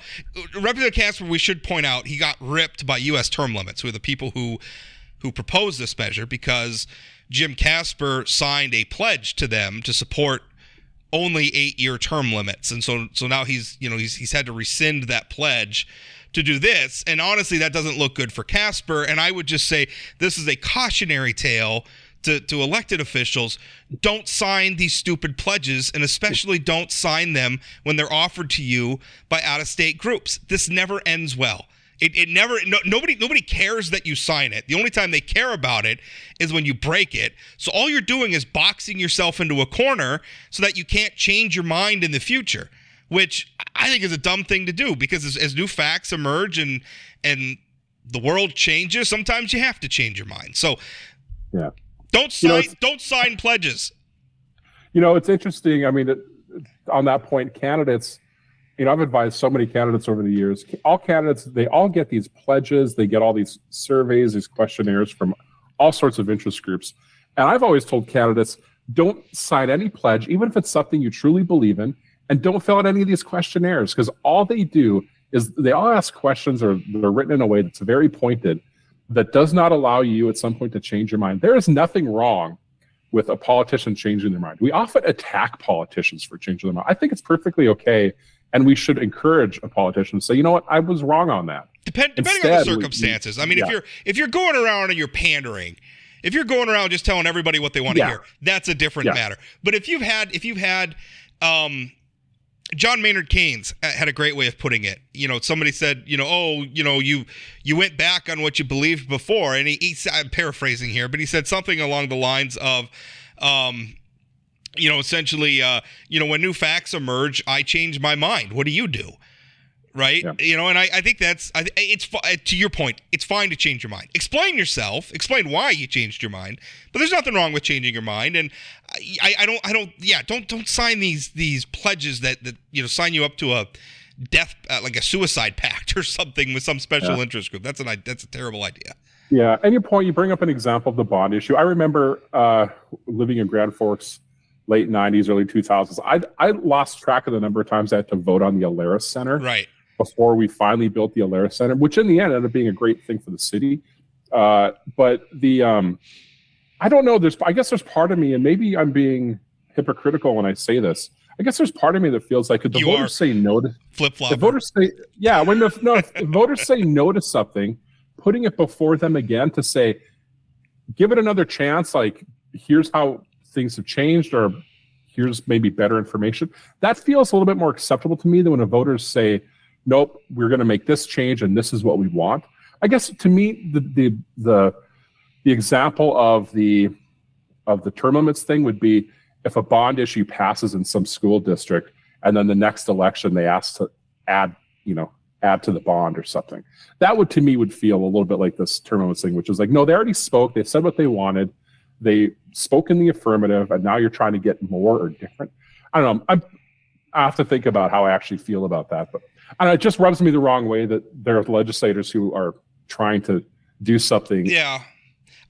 Representative Casper, we should point out, he got ripped by U.S. term limits, who are the people who proposed this measure, because Jim Casper signed a pledge to them to support only 8-year term limits. And so now he's had to rescind that pledge to do this. And honestly, that doesn't look good for Casper. And I would just say this is a cautionary tale to elected officials. Don't sign these stupid pledges, and especially don't sign them when they're offered to you by out-of-state groups. This never ends well. Nobody cares that you sign it. The only time they care about it is when you break it. So all you're doing is boxing yourself into a corner so that you can't change your mind in the future, which I think is a dumb thing to do, because as new facts emerge and the world changes, sometimes you have to change your mind. So yeah, don't sign pledges. It's interesting. I mean, on that point, candidates. I've advised so many candidates over the years. All candidates, they all get these pledges. They get all these surveys, these questionnaires from all sorts of interest groups. And I've always told candidates, don't sign any pledge, even if it's something you truly believe in, and don't fill out any of these questionnaires, because all they do is they all ask questions, or they're written in a way that's very pointed, that does not allow you at some point to change your mind. There is nothing wrong with a politician changing their mind. We often attack politicians for changing their mind. I think it's perfectly okay. And we should encourage a politician to say, you know what, I was wrong on that. Depending on the circumstances. If you're going around and you're pandering, if you're going around just telling everybody what they want to hear, that's a different matter. But if you've had John Maynard Keynes had a great way of putting it. Somebody said, you went back on what you believed before, and I'm paraphrasing here, but he said something along the lines of, essentially, when new facts emerge, I change my mind. What do you do? Right? Yeah. And I think it's to your point, it's fine to change your mind. Explain yourself, explain why you changed your mind, but there's nothing wrong with changing your mind. And don't sign these pledges that sign you up to a death, like a suicide pact or something with some special interest group. That's a terrible idea. Yeah. And you bring up an example of the bond issue. I remember living in Grand Forks, late 90s, early 2000s. I lost track of the number of times I had to vote on the Alaris Center. Right. Before we finally built the Alaris Center, which in the end ended up being a great thing for the city. But I don't know. I guess there's part of me, and maybe I'm being hypocritical when I say this. I guess there's part of me that feels like if the voters say no to flip-flop. The voters say, if the voters say no to something, putting it before them again to say, give it another chance, like here's how things have changed, or here's maybe better information. That feels a little bit more acceptable to me than when the voters say, nope, we're going to make this change and this is what we want. I guess to me, the example of the term limits thing would be if a bond issue passes in some school district and then the next election they ask to add to the bond or something. That would, to me, would feel a little bit like this term limits thing, which is like, no, they already spoke, they said what they wanted, they spoke in the affirmative, and now you're trying to get more or different. I don't know. I have to think about how I actually feel about that, but it just rubs me the wrong way that there are legislators who are trying to do something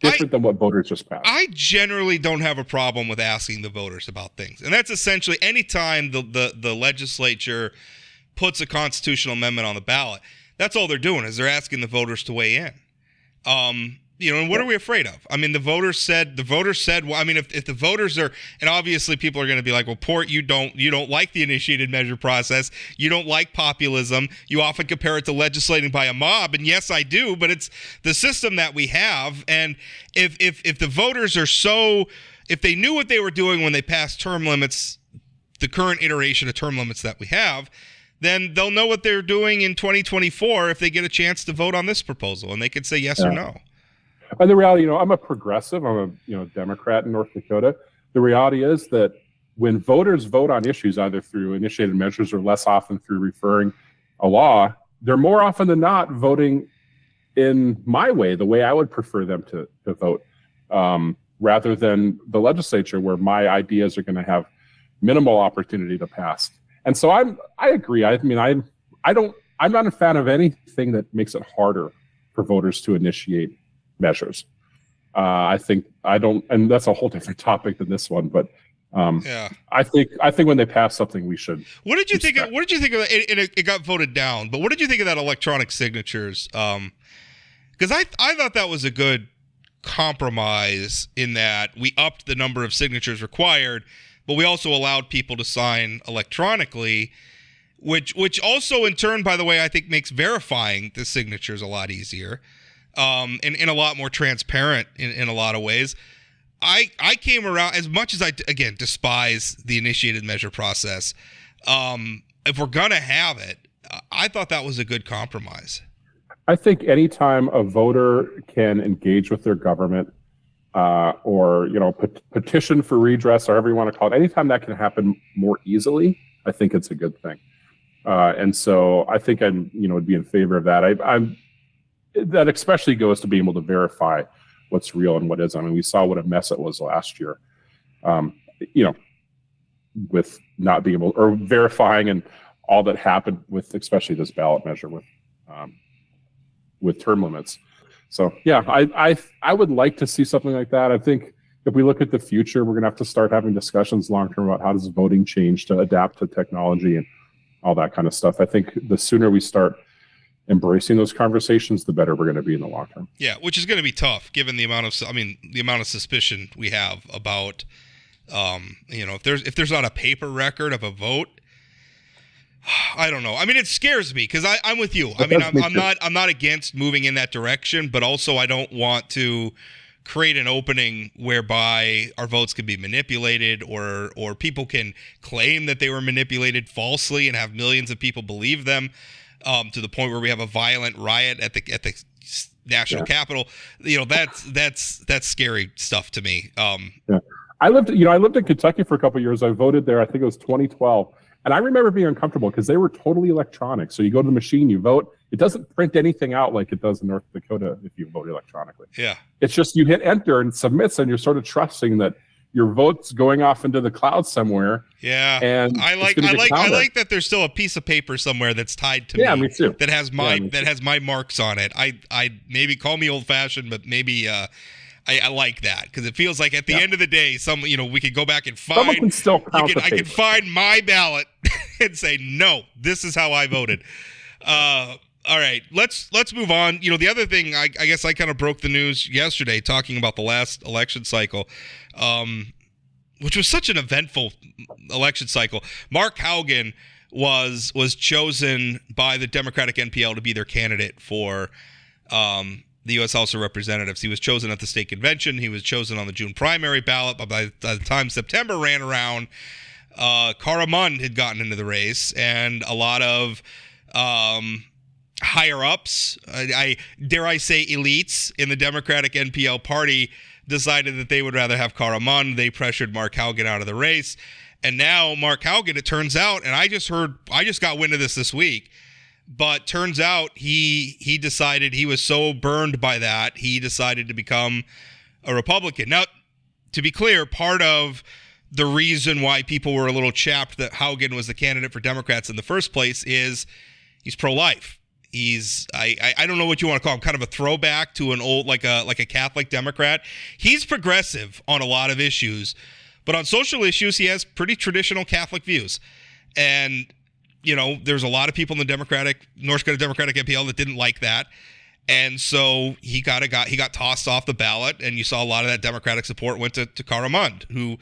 different than what voters just passed. I generally don't have a problem with asking the voters about things, and that's essentially anytime the legislature puts a constitutional amendment on the ballot. That's all they're doing is they're asking the voters to weigh in. And what are we afraid of? I mean, the voters said, well, I mean, if the voters are, and obviously people are going to be like, well, Port, you don't like the initiated measure process. You don't like populism. You often compare it to legislating by a mob. And yes, I do, but it's the system that we have. And if the voters are if they knew what they were doing when they passed term limits, the current iteration of term limits that we have, then they'll know what they're doing in 2024 if they get a chance to vote on this proposal, and they can say yes or no. And the reality, I'm a progressive. I'm a Democrat in North Dakota. The reality is that when voters vote on issues, either through initiated measures or less often through referring a law, they're more often than not voting in my way, the way I would prefer them to vote, rather than the legislature, where my ideas are going to have minimal opportunity to pass. And so I agree. I mean, I'm not a fan of anything that makes it harder for voters to initiate measures. I think and that's a whole different topic than this one, but I think when they pass something, we should. What did you think of it? It got voted down, but what did you think of that electronic signatures? Because I thought that was a good compromise in that we upped the number of signatures required, but we also allowed people to sign electronically, which also in turn, by the way, I think makes verifying the signatures a lot easier. And a lot more transparent in a lot of ways. I came around, as much as I, again, despise the initiated measure process. If we're going to have it, I thought that was a good compromise. I think anytime a voter can engage with their government or, petition for redress, or however you want to call it, anytime that can happen more easily, I think it's a good thing. And so I think would be in favor of that. That especially goes to being able to verify what's real and what isn't. I mean, we saw what a mess it was last year, with not being able, or verifying and all that happened with, especially this ballot measure with term limits. So yeah, I would like to see something like that. I think if we look at the future, we're gonna have to start having discussions long term about how does voting change to adapt to technology and all that kind of stuff. I think the sooner we start embracing those conversations, the better we're going to be in the long term. Yeah, which is going to be tough given the amount of suspicion we have about, if there's not a paper record of a vote. I don't know. I mean, it scares me because I'm with you. I mean, I'm not against moving in that direction, but also I don't want to create an opening whereby our votes can be manipulated, or people can claim that they were manipulated falsely and have millions of people believe them. To the point where we have a violent riot at the national capital. That's scary stuff to me. I lived in Kentucky for a couple of years. I voted there. I think it was 2012, and I remember being uncomfortable because they were totally electronic. So you go to the machine, you vote. It doesn't print anything out like it does in North Dakota if you vote electronically. Yeah, it's just you hit enter and submits, and you're sort of trusting that your vote's going off into the cloud somewhere. Yeah, and I like that there's still a piece of paper somewhere that's tied to me. Yeah, me too. That has my marks on it. I maybe call me old fashioned, but maybe I like that because it feels like at the end of the day, we could go back and find. Someone can still count the paper. I can find my ballot and say no, this is how I voted. All right, let's move on. The other thing, I guess I kind of broke the news yesterday talking about the last election cycle, which was such an eventful election cycle. Mark Haugen was chosen by the Democratic-NPL to be their candidate for the U.S. House of Representatives. He was chosen at the state convention. He was chosen on the June primary ballot. But by the time September ran around, Cara Mund had gotten into the race, and a lot of higher ups, dare I say elites in the Democratic-NPL party decided that they would rather have Cara Mund. They pressured Mark Haugen out of the race. And now Mark Haugen, it turns out, and I just got wind of this week, but turns out he decided, he was so burned by that, he decided to become a Republican. Now, to be clear, part of the reason why people were a little chapped that Haugen was the candidate for Democrats in the first place is he's pro-life. He's I don't know what you want to call him, kind of a throwback to an old like a Catholic Democrat. He's progressive on a lot of issues, but on social issues he has pretty traditional Catholic views. And there's a lot of people in the North Dakota Democratic-NPL that didn't like that. And so he got tossed off the ballot, and you saw a lot of that Democratic support went to Cara Mund, who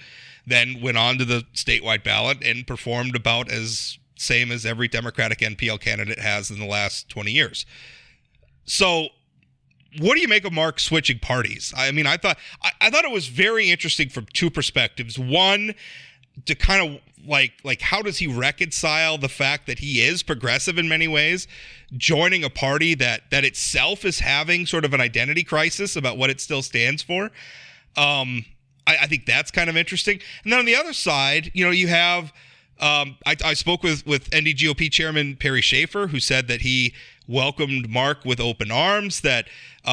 then went on to the statewide ballot and performed about as same as every Democratic NPL candidate has in the last 20 years. So what do you make of Mark switching parties? I mean, I thought it was very interesting from two perspectives. One, to kind of like how does he reconcile the fact that he is progressive in many ways, joining a party that itself is having sort of an identity crisis about what it still stands for? I think that's kind of interesting. And then on the other side, you have I spoke with NDGOP Chairman Perry Schaefer, who said that he welcomed Mark with open arms, that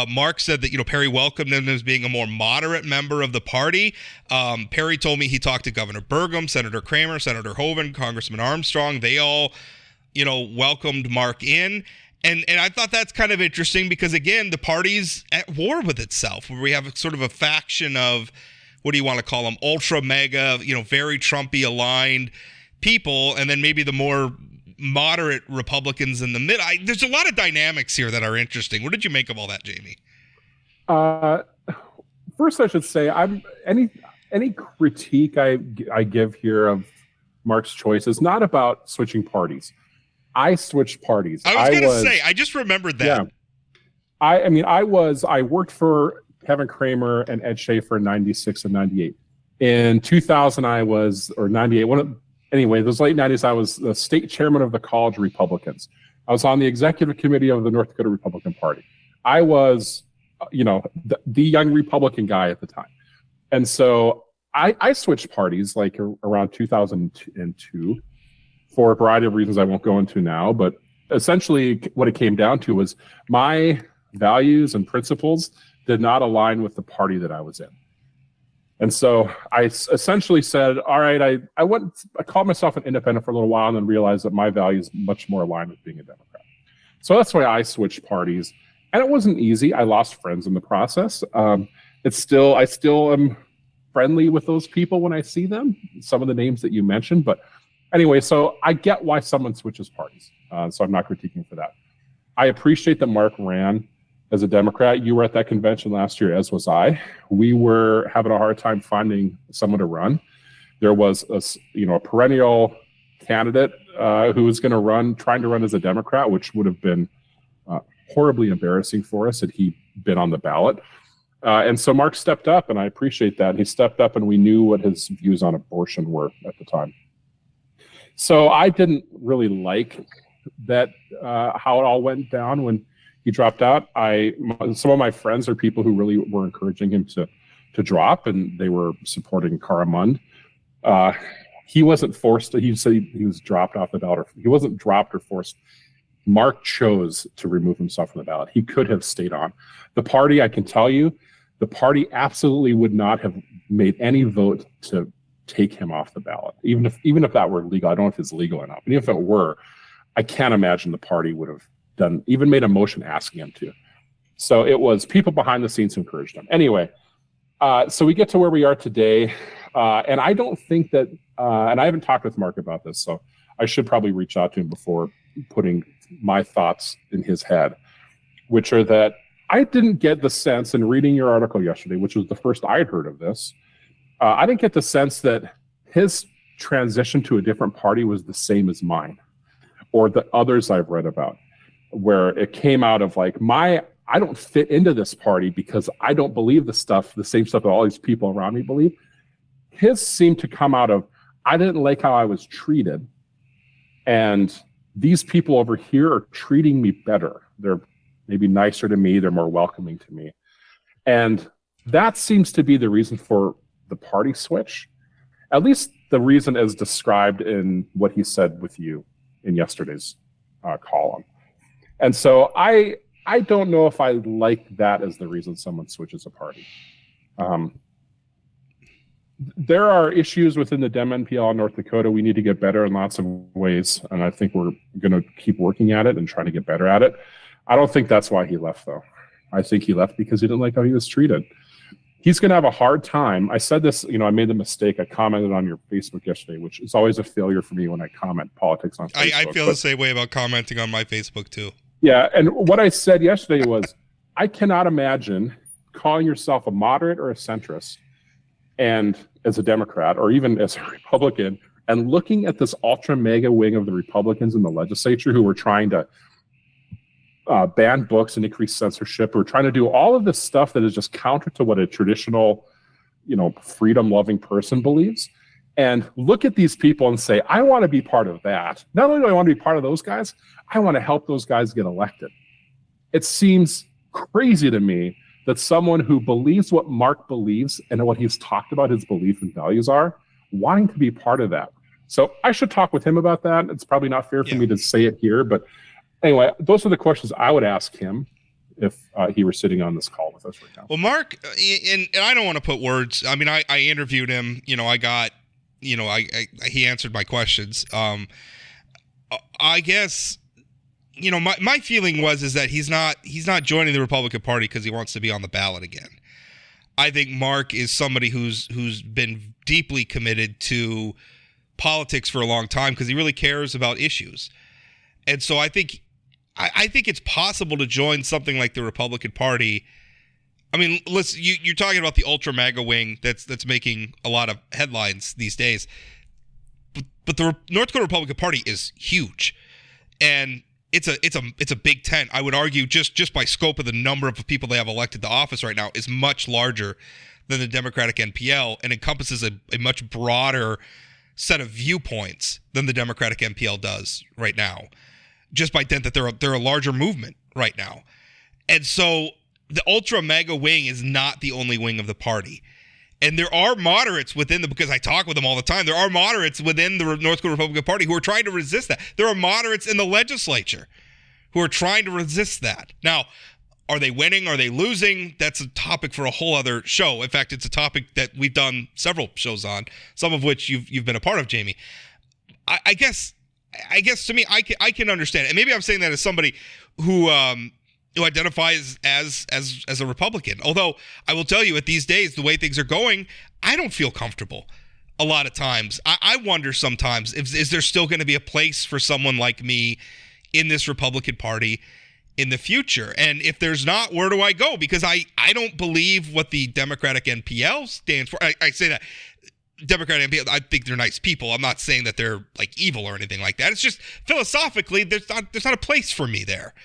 Mark said that, Perry welcomed him as being a more moderate member of the party. Perry told me he talked to Governor Burgum, Senator Kramer, Senator Haugen, Congressman Armstrong. They all, welcomed Mark in. And I thought that's kind of interesting because, again, the party's at war with itself, where we have sort of a faction of, what do you want to call them, ultra mega, very Trumpy aligned people, and then maybe the more moderate Republicans in the mid. There's a lot of dynamics here that are interesting. What did you make of all that, Jamie? First, I should say, any critique I give here of Mark's choice is not about switching parties. I switched parties. I was going to say, I just remembered that. Yeah. I worked for Kevin Kramer and Ed Schaefer in 96 and 98. In 2000, or 98, anyway, those late 90s, I was the state chairman of the College Republicans. I was on the executive committee of the North Dakota Republican Party. I was, the young Republican guy at the time. And so I switched parties like around 2002 for a variety of reasons I won't go into now. But essentially what it came down to was my values and principles did not align with the party that I was in. And so I essentially said, all right, I called myself an independent for a little while and then realized that my values much more aligned with being a Democrat. So that's why I switched parties. And it wasn't easy. I lost friends in the process. I still am friendly with those people when I see them, some of the names that you mentioned. But anyway, so I get why someone switches parties. So I'm not critiquing for that. I appreciate that Mark ran as a Democrat. You were at that convention last year, as was I. We were having a hard time finding someone to run. There was a perennial candidate who was going to trying to run as a Democrat, which would have been horribly embarrassing for us had he been on the ballot. And so Mark stepped up, and I appreciate that. He stepped up, and we knew what his views on abortion were at the time. So I didn't really like that, how it all went down when he dropped out. Some of my friends are people who really were encouraging him to drop, and they were supporting Cara Mund. He wasn't forced. He said he was dropped off the ballot. He wasn't dropped or forced. Mark chose to remove himself from the ballot. He could have stayed on. The party, I can tell you, the party absolutely would not have made any vote to take him off the ballot, even if that were legal. I don't know if it's legal or not, but even if it were, I can't imagine the party would have even made a motion asking him to. So it was people behind the scenes who encouraged him. Anyway, so we get to where we are today, and I don't think that, and I haven't talked with Mark about this, so I should probably reach out to him before putting my thoughts in his head, which are that I didn't get the sense in reading your article yesterday, which was the first I'd heard of this, I didn't get the sense that his transition to a different party was the same as mine or the others I've read about, where it came out of like I don't fit into this party because I don't believe the same stuff that all these people around me believe. His seemed to come out of, I didn't like how I was treated, and these people over here are treating me better. They're maybe nicer to me. They're more welcoming to me. And that seems to be the reason for the party switch, at least the reason as described in what he said with you in yesterday's column. And so I don't know if I like that as the reason someone switches a party. There are issues within the Dem-NPL in North Dakota. We need to get better in lots of ways, and I think we're going to keep working at it and trying to get better at it. I don't think that's why he left, though. I think he left because he didn't like how he was treated. he's going to have a hard time. I said this, I made the mistake. I commented on your Facebook yesterday, which is always a failure for me when I comment politics on Facebook. I feel the same way about commenting on my Facebook too. Yeah, and what I said yesterday was, I cannot imagine calling yourself a moderate or a centrist, and as a Democrat or even as a Republican, and looking at this ultra mega wing of the Republicans in the legislature who were trying to ban books and increase censorship, who are trying to do all of this stuff that is just counter to what a traditional, freedom-loving person believes. And look at these people and say, I want to be part of that. Not only do I want to be part of those guys, I want to help those guys get elected. It seems crazy to me that someone who believes what Mark believes and what he's talked about his belief and values are, wanting to be part of that. So I should talk with him about that. It's probably not fair for me to say it here, but anyway, those are the questions I would ask him if he were sitting on this call with us right now. Well, Mark, and I don't want to put words. I mean, I interviewed him. I got, he answered my questions. I guess, my feeling is that he's not joining the Republican Party because he wants to be on the ballot again. I think Mark is somebody who's been deeply committed to politics for a long time because he really cares about issues. And so I think it's possible to join something like the Republican Party. I mean, listen, you're talking about the ultra MAGA wing that's making a lot of headlines these days. But the North Dakota Republican Party is huge. And it's a big tent. I would argue just by scope of the number of people they have elected to office right now is much larger than the Democratic-NPL and encompasses a much broader set of viewpoints than the Democratic-NPL does right now. Just by dint that they're a larger movement right now. And so the ultra mega wing is not the only wing of the party. And there are moderates within because I talk with them all the time, there are moderates within the North Dakota Republican Party who are trying to resist that. There are moderates in the legislature who are trying to resist that. Now, are they winning? Are they losing? That's a topic for a whole other show. In fact, it's a topic that we've done several shows on, some of which you've been a part of, Jamie. I guess to me, I can understand it. And maybe I'm saying that as somebody who identifies as a Republican. Although I will tell you, at these days, the way things are going, I don't feel comfortable a lot of times. I wonder sometimes, is there still going to be a place for someone like me in this Republican Party in the future? And if there's not, where do I go? Because I don't believe what the Democratic-NPL stands for. I say that. Democratic-NPL, I think they're nice people. I'm not saying that they're like evil or anything like that. It's just philosophically, there's not a place for me there.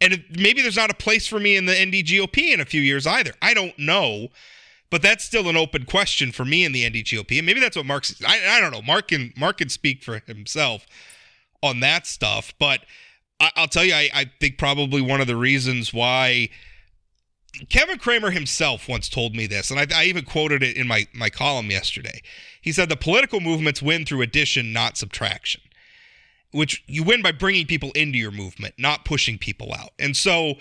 And maybe there's not a place for me in the NDGOP in a few years either. I don't know. But that's still an open question for me in the NDGOP. And maybe that's what Mark's... I don't know. Mark can speak for himself on that stuff. But I'll tell you, I think probably one of the reasons why... Kevin Kramer himself once told me this, and I even quoted it in my column yesterday. He said, the political movements win through addition, not subtraction, which you win by bringing people into your movement, not pushing people out. And so,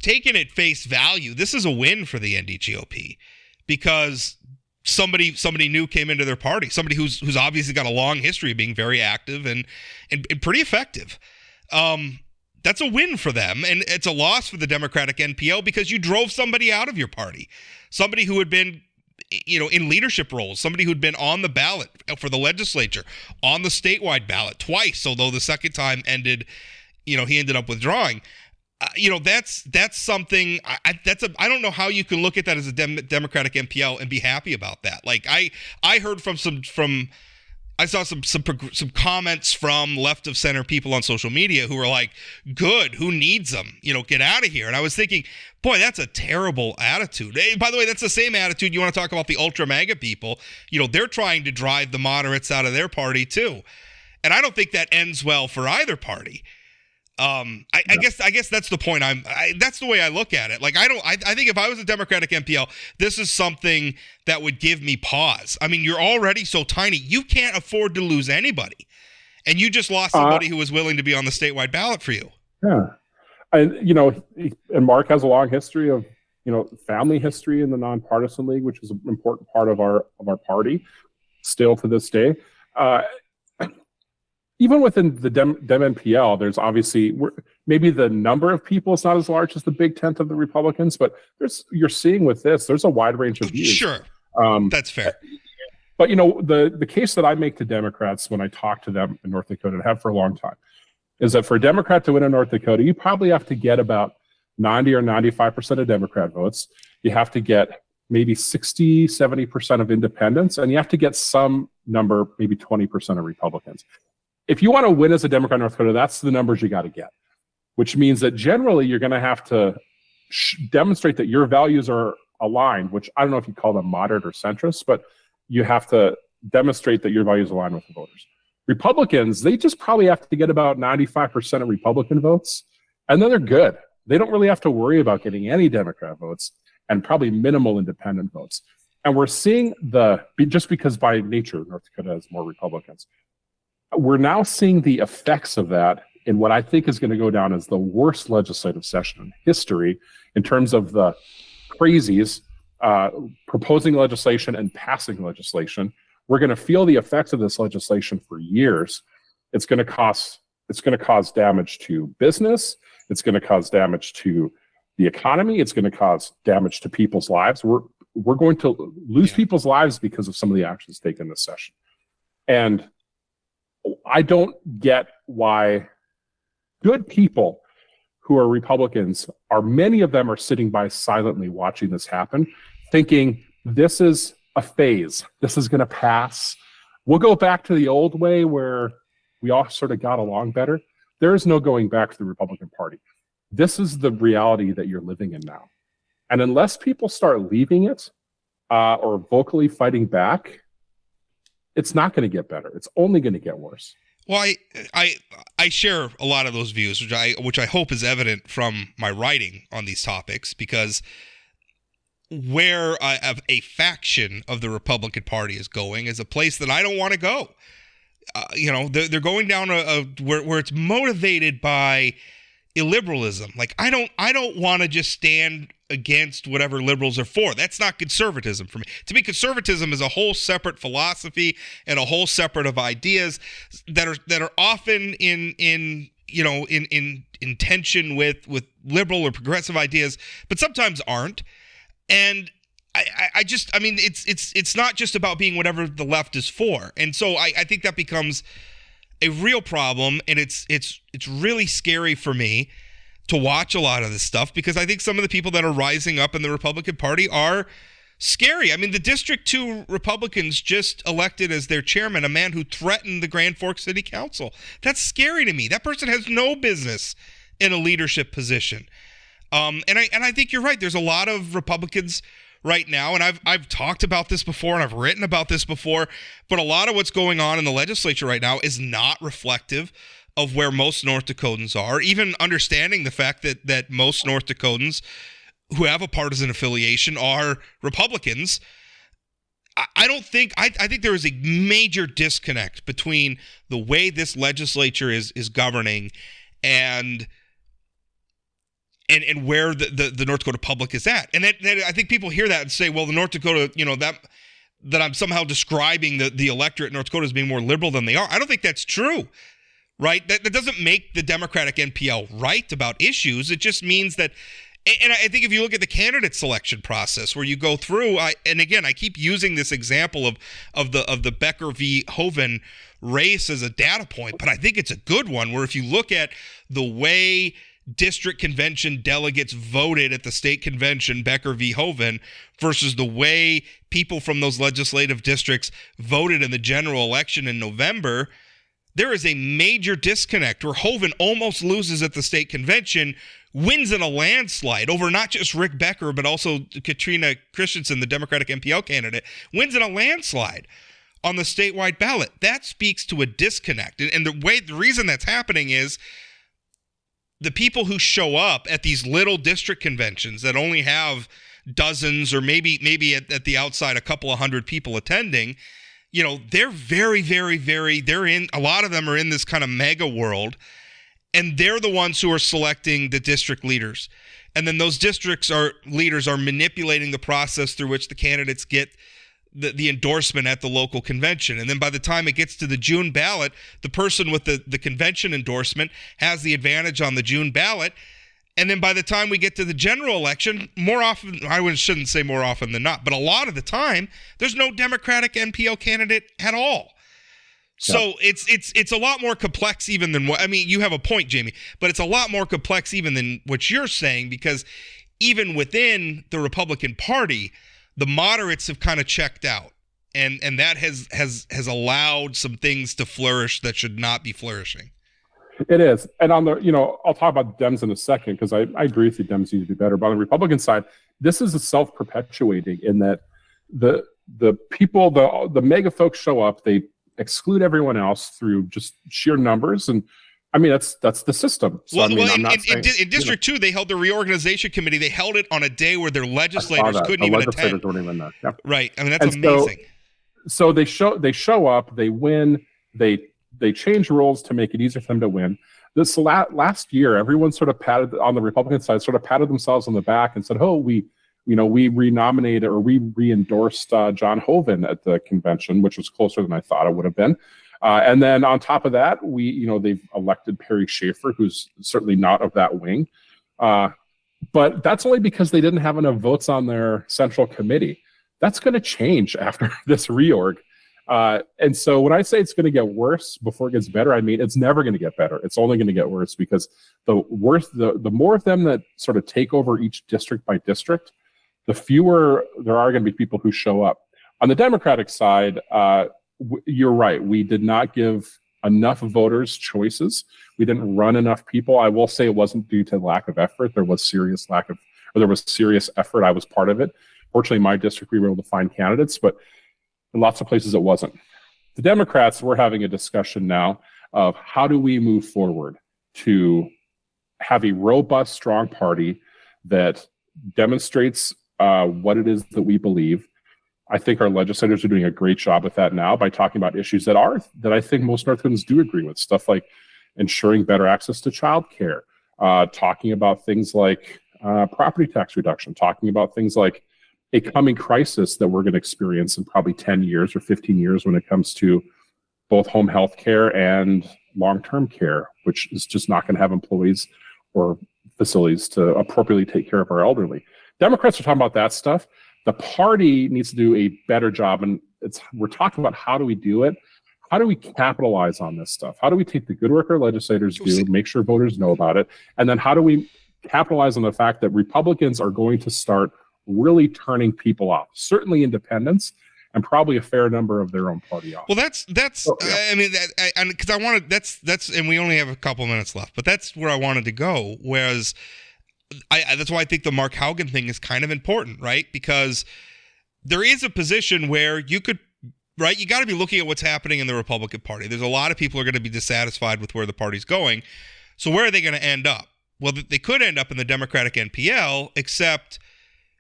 taken at face value, this is a win for the NDGOP because somebody new came into their party, somebody who's obviously got a long history of being very active and pretty effective. That's a win for them, and it's a loss for the Democratic-NPL because you drove somebody out of your party, somebody who had been, in leadership roles, somebody who'd been on the ballot for the legislature, on the statewide ballot twice, although the second time ended, he ended up withdrawing. That's something. I don't know how you can look at that as a Democratic-NPL and be happy about that. Like I heard I saw some comments from left of center people on social media who were like, good, who needs them? Get out of here. And I was thinking, boy, that's a terrible attitude. Hey, by the way, that's the same attitude you want to talk about the ultra MAGA people. They're trying to drive the moderates out of their party too. And I don't think that ends well for either party. I guess that's the point. That's the way I look at it. Like, I think if I was a Democratic-NPL, this is something that would give me pause. I mean, you're already so tiny. You can't afford to lose anybody. And you just lost somebody who was willing to be on the statewide ballot for you. Yeah. And Mark has a long history of, family history in the nonpartisan league, which is an important part of our party still to this day. Even within the Dem-NPL, there's obviously maybe the number of people is not as large as the big tent of the Republicans, but you're seeing with this, there's a wide range of views. Sure. That's fair. But, the case that I make to Democrats when I talk to them in North Dakota, and have for a long time, is that for a Democrat to win in North Dakota, you probably have to get about 90 or 95% of Democrat votes. You have to get maybe 60, 70% of independents, and you have to get some number, maybe 20% of Republicans. If you want to win as a Democrat in North Dakota, that's the numbers you got to get, which means that generally you're going to have to demonstrate that your values are aligned, which I don't know if you call them moderate or centrist, but you have to demonstrate that your values align with the voters. Republicans, they just probably have to get about 95% of Republican votes, and then they're good. They don't really have to worry about getting any Democrat votes and probably minimal independent votes. And we're seeing just because by nature, North Dakota has more Republicans, we're now seeing the effects of that in what I think is going to go down as the worst legislative session in history in terms of the crazies proposing legislation and passing legislation. We're going to feel the effects of this legislation for years. It's going to cause damage to business. It's going to cause damage to the economy. It's going to cause damage to people's lives. We're going to lose people's lives because of some of the actions taken this session. And I don't get why good people who are Republicans many of them are sitting by silently watching this happen, thinking this is a phase. This is going to pass. We'll go back to the old way where we all sort of got along better. There is no going back to the Republican Party. This is the reality that you're living in now. And unless people start leaving it or vocally fighting back, it's not going to get better. It's only going to get worse. Well, I share a lot of those views, which I hope is evident from my writing on these topics, because where a faction of the Republican Party is going is a place that I don't want to go. They're going down where it's motivated by illiberalism. Like I don't want to just stand against whatever liberals are for. That's not conservatism for me. To me, conservatism is a whole separate philosophy and a whole separate of ideas that are often in tension with liberal or progressive ideas, but sometimes aren't. And it's not just about being whatever the left is for. And so I think that becomes a real problem, and it's really scary for me to watch a lot of this stuff, because I think some of the people that are rising up in the Republican Party are scary. I mean, the District 2 Republicans just elected as their chairman a man who threatened the Grand Forks City Council. That's scary to me. That person has no business in a leadership position. And I think you're right. There's a lot of Republicans right now, and I've talked about this before, and I've written about this before, but a lot of what's going on in the legislature right now is not reflective of where most North Dakotans are, even understanding the fact that most North Dakotans who have a partisan affiliation are Republicans. I think there is a major disconnect between the way this legislature is governing and where the North Dakota public is at. And I think people hear that and say, well, the North Dakota, that I'm somehow describing the electorate in North Dakota as being more liberal than they are. I don't think that's true, right? That doesn't make the Democratic-NPL right about issues. It just means that, and I think if you look at the candidate selection process where you go through, and again, I keep using this example of the Becker v. Haugen race as a data point, but I think it's a good one, where if you look at the way district convention delegates voted at the state convention, Becker v. Haugen, versus the way people from those legislative districts voted in the general election in November, there is a major disconnect where Haugen almost loses at the state convention, wins in a landslide over not just Rick Becker, but also Katrina Christensen, the Democratic-NPL candidate, wins in a landslide on the statewide ballot. That speaks to a disconnect. And the reason that's happening is the people who show up at these little district conventions that only have dozens or maybe at the outside a couple of hundred people attending, they're very, very, very, a lot of them are in this kind of mega world, and they're the ones who are selecting the district leaders. And then those leaders are manipulating the process through which the candidates get the endorsement at the local convention. And then by the time it gets to the June ballot, the person with the convention endorsement has the advantage on the June ballot. And then by the time we get to the general election, more often, shouldn't say more often than not, but a lot of the time, there's no Democratic-NPL candidate at all. So it's a lot more complex even than what, I mean, you have a point, Jamie, but it's a lot more complex even than what you're saying, because even within the Republican Party, the moderates have kind of checked out, and that has allowed some things to flourish that should not be flourishing. It is. And on the, I'll talk about Dems in a second, because I agree with you, Dems need to do better. But on the Republican side, this is a self-perpetuating in that the people, the mega folks show up, they exclude everyone else through just sheer numbers. And I mean, that's the system. So, in District 2, they held the reorganization committee. They held it on a day where their legislators couldn't even attend. Yeah. Right. I mean, that's amazing. So they show up, they win, they change rules to make it easier for them to win. This last year, everyone sort of patted on the Republican side, sort of patted themselves on the back and said, "Oh, we renominated or we re-endorsed John Haugen at the convention, which was closer than I thought it would have been." And then on top of that, they've elected Perry Schaefer, who's certainly not of that wing. But that's only because they didn't have enough votes on their central committee. That's going to change after this reorg. And so when I say it's going to get worse before it gets better, I mean, it's never going to get better. It's only going to get worse, because the more of them that sort of take over each district by district, the fewer there are going to be people who show up. On the Democratic side, you're right. We did not give enough voters choices. We didn't run enough people. I will say it wasn't due to lack of effort. There was serious effort. I was part of it. Fortunately, in my district, we were able to find candidates, but in lots of places it wasn't. The Democrats, we're having a discussion now of how do we move forward to have a robust, strong party that demonstrates what it is that we believe. I think our legislators are doing a great job with that now by talking about issues that I think most North Dakotans do agree with. Stuff like ensuring better access to childcare, talking about things like property tax reduction, talking about things like a coming crisis that we're going to experience in probably 10 years or 15 years when it comes to both home health care and long-term care, which is just not going to have employees or facilities to appropriately take care of our elderly. Democrats are talking about that stuff. The party needs to do a better job, and we're talking about how do we do it? How do we capitalize on this stuff? How do we take the good work our legislators do, make sure voters know about it, and then how do we capitalize on the fact that Republicans are going to start really turning people off, certainly independents, and probably a fair number of their own party off. Well, that's. I mean, because I wanted that's, and we only have a couple minutes left, but that's where I wanted to go. Whereas, that's why I think the Mark Haugen thing is kind of important, right? Because there is a position where you could, right? You got to be looking at what's happening in the Republican Party. There's a lot of people who are going to be dissatisfied with where the party's going. So where are they going to end up? Well, they could end up in the Democratic-NPL, except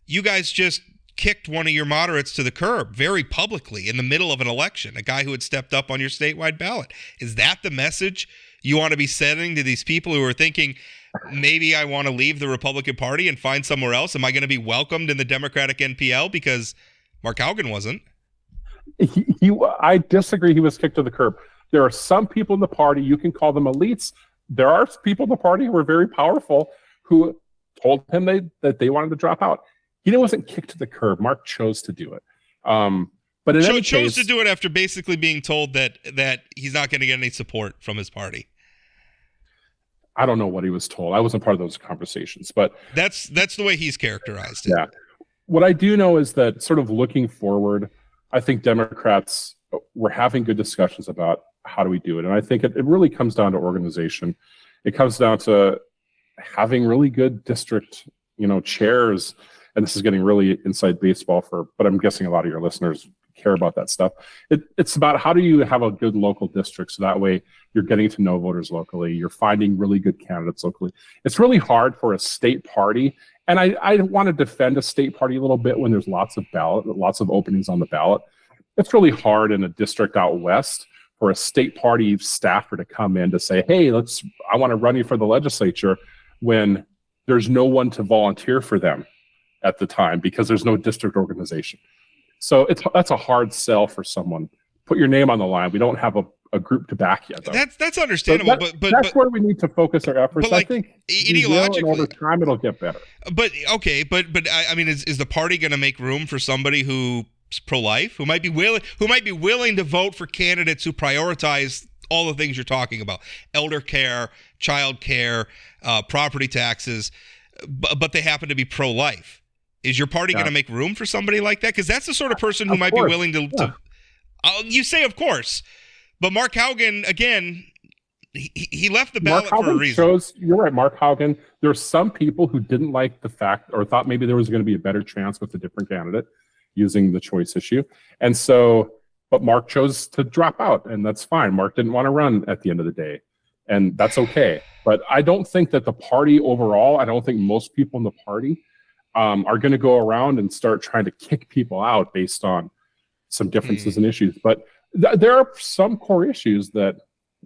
you guys just kicked one of your moderates to the curb very publicly in the middle of an election, a guy who had stepped up on your statewide ballot. Is that the message you want to be sending to these people who are thinking, maybe I want to leave the Republican Party and find somewhere else? Am I going to be welcomed in the Democratic-NPL? Because Mark Haugen wasn't. I disagree. He was kicked to the curb. There are some people in the party, you can call them elites. There are people in the party who are very powerful who told him that they wanted to drop out. He wasn't kicked to the curb. Mark chose to do it. But in any chose case, to do it after basically being told that he's not going to get any support from his party. I don't know what he was told. I wasn't part of those conversations, but that's the way he's characterized it. Yeah. What I do know is that sort of looking forward, I think Democrats were having good discussions about how do we do it. And I think it really comes down to organization. It comes down to having really good district, chairs. And this is getting really inside baseball but I'm guessing a lot of your listeners care about that stuff. It's about how do you have a good local district so that way you're getting to know voters locally, you're finding really good candidates locally. It's really hard for a state party, and I want to defend a state party a little bit when there's lots of openings on the ballot. It's really hard in a district out west for a state party staffer to come in to say, hey, I want to run you for the legislature, when there's no one to volunteer for them at the time because there's no district organization. So that's a hard sell for someone. Put your name on the line. We don't have a group to back yet, though. That's understandable, So but that's where we need to focus our efforts. But like, I think ideologically, over time it'll get better. But okay, but I mean, is the party going to make room for somebody who's pro-life, who might be willing to vote for candidates who prioritize all the things you're talking about: elder care, child care, property taxes, but they happen to be pro-life? Is your party going to make room for somebody like that? Because that's the sort of person who might be willing to you say, of course. But Mark Haugen, again, he left the ballot for a reason. You're right, Mark Haugen. There are some people who didn't like the fact or thought maybe there was going to be a better chance with a different candidate using the choice issue. And so, but Mark chose to drop out, and that's fine. Mark didn't want to run at the end of the day, and that's okay. But I don't think that the party overall, I don't think most people in the party are going to go around and start trying to kick people out based on some differences in issues. But there are some core issues that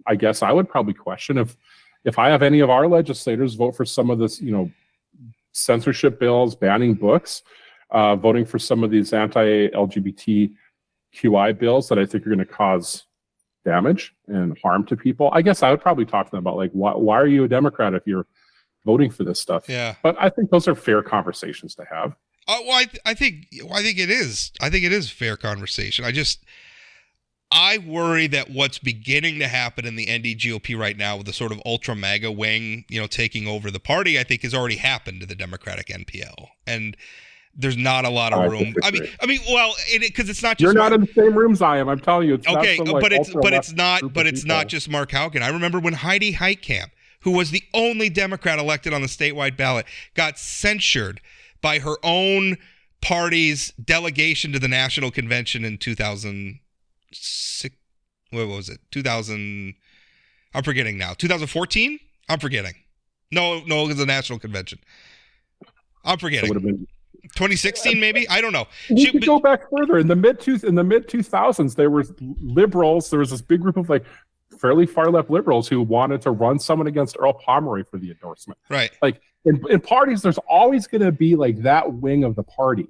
I guess I would probably question if I have any of our legislators vote for some of this, censorship bills, banning books, voting for some of these anti-LGBTQI bills that I think are going to cause damage and harm to people. I guess I would probably talk to them about, like, why are you a Democrat if you're voting for this stuff? Yeah. But I think those are fair conversations to have. Well, I think it is. I think it is fair conversation. I worry that what's beginning to happen in the NDGOP right now with the sort of ultra MAGA wing, taking over the party, I think has already happened to the Democratic-NPL, and there's not a lot of room. I mean, because it's not just you're not in the same rooms I am. I'm telling you, it's okay, not some, but it's not just Mark Haugen. I remember when Heidi Heitkamp, who was the only Democrat elected on the statewide ballot, got censured by her own party's delegation to the national convention in 2006. What was it? 2000. I'm forgetting now. 2014? I'm forgetting. No, it was the national convention. I'm forgetting. It would have been 2016, maybe. I don't know. You could go back further. In the mid 2000s, there were liberals. There was this big group of fairly far left liberals who wanted to run someone against Earl Pomeroy for the endorsement. Right. Like in parties, there's always going to be like that wing of the party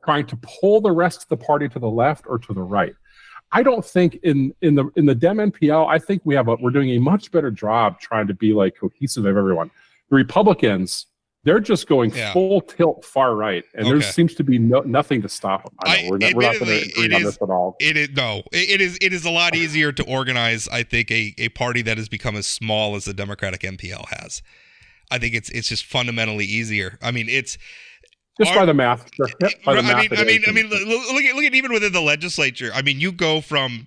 trying to pull the rest of the party to the left or to the right. I don't think in the Dem NPL, I think we're doing a much better job trying to be cohesive of everyone. The Republicans, they're just going full tilt far right, and there seems to be nothing to stop them. We're not going to agree on this at all. It is a lot easier to organize, I think, a party that has become as small as the Democratic-NPL has. I think it's just fundamentally easier. I mean, it's by the math. Look at even within the legislature. I mean, you go from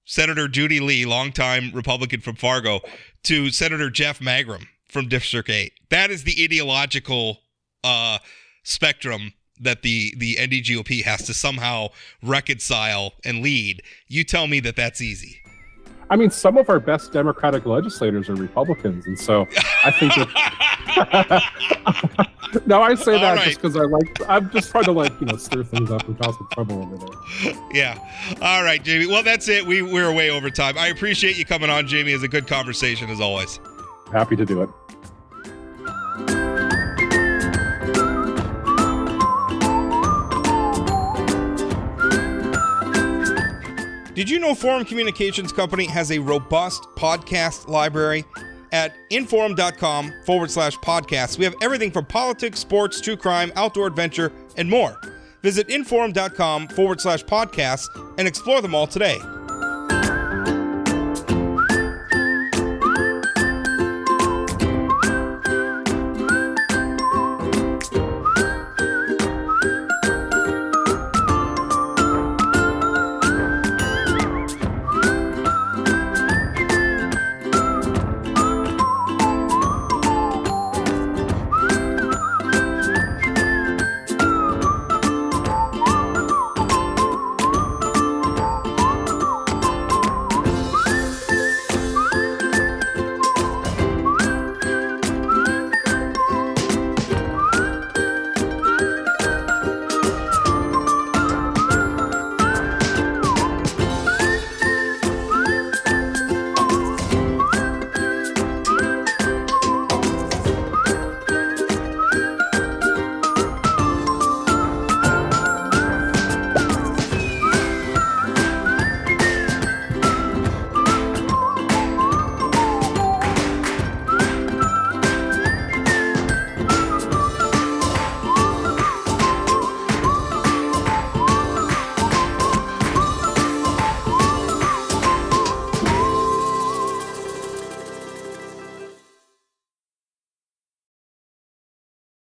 Senator Judy Lee, longtime Republican from Fargo, to Senator Jeff Magrum from District 8. That is the ideological spectrum that the NDGOP has to somehow reconcile and lead. You tell me that that's easy. I mean, some of our best Democratic legislators are Republicans, and so I think that... No, I say that just because I'm just trying to stir things up and cause some trouble over there. Yeah. All right, Jamie. Well, that's it. We're way over time. I appreciate you coming on, Jamie. It's a good conversation as always. Happy to do it. Did you know Forum Communications Company has a robust podcast library? At inforum.com/podcasts, we have everything from politics, sports, true crime, outdoor adventure, and more. Visit inforum.com/podcasts and explore them all today.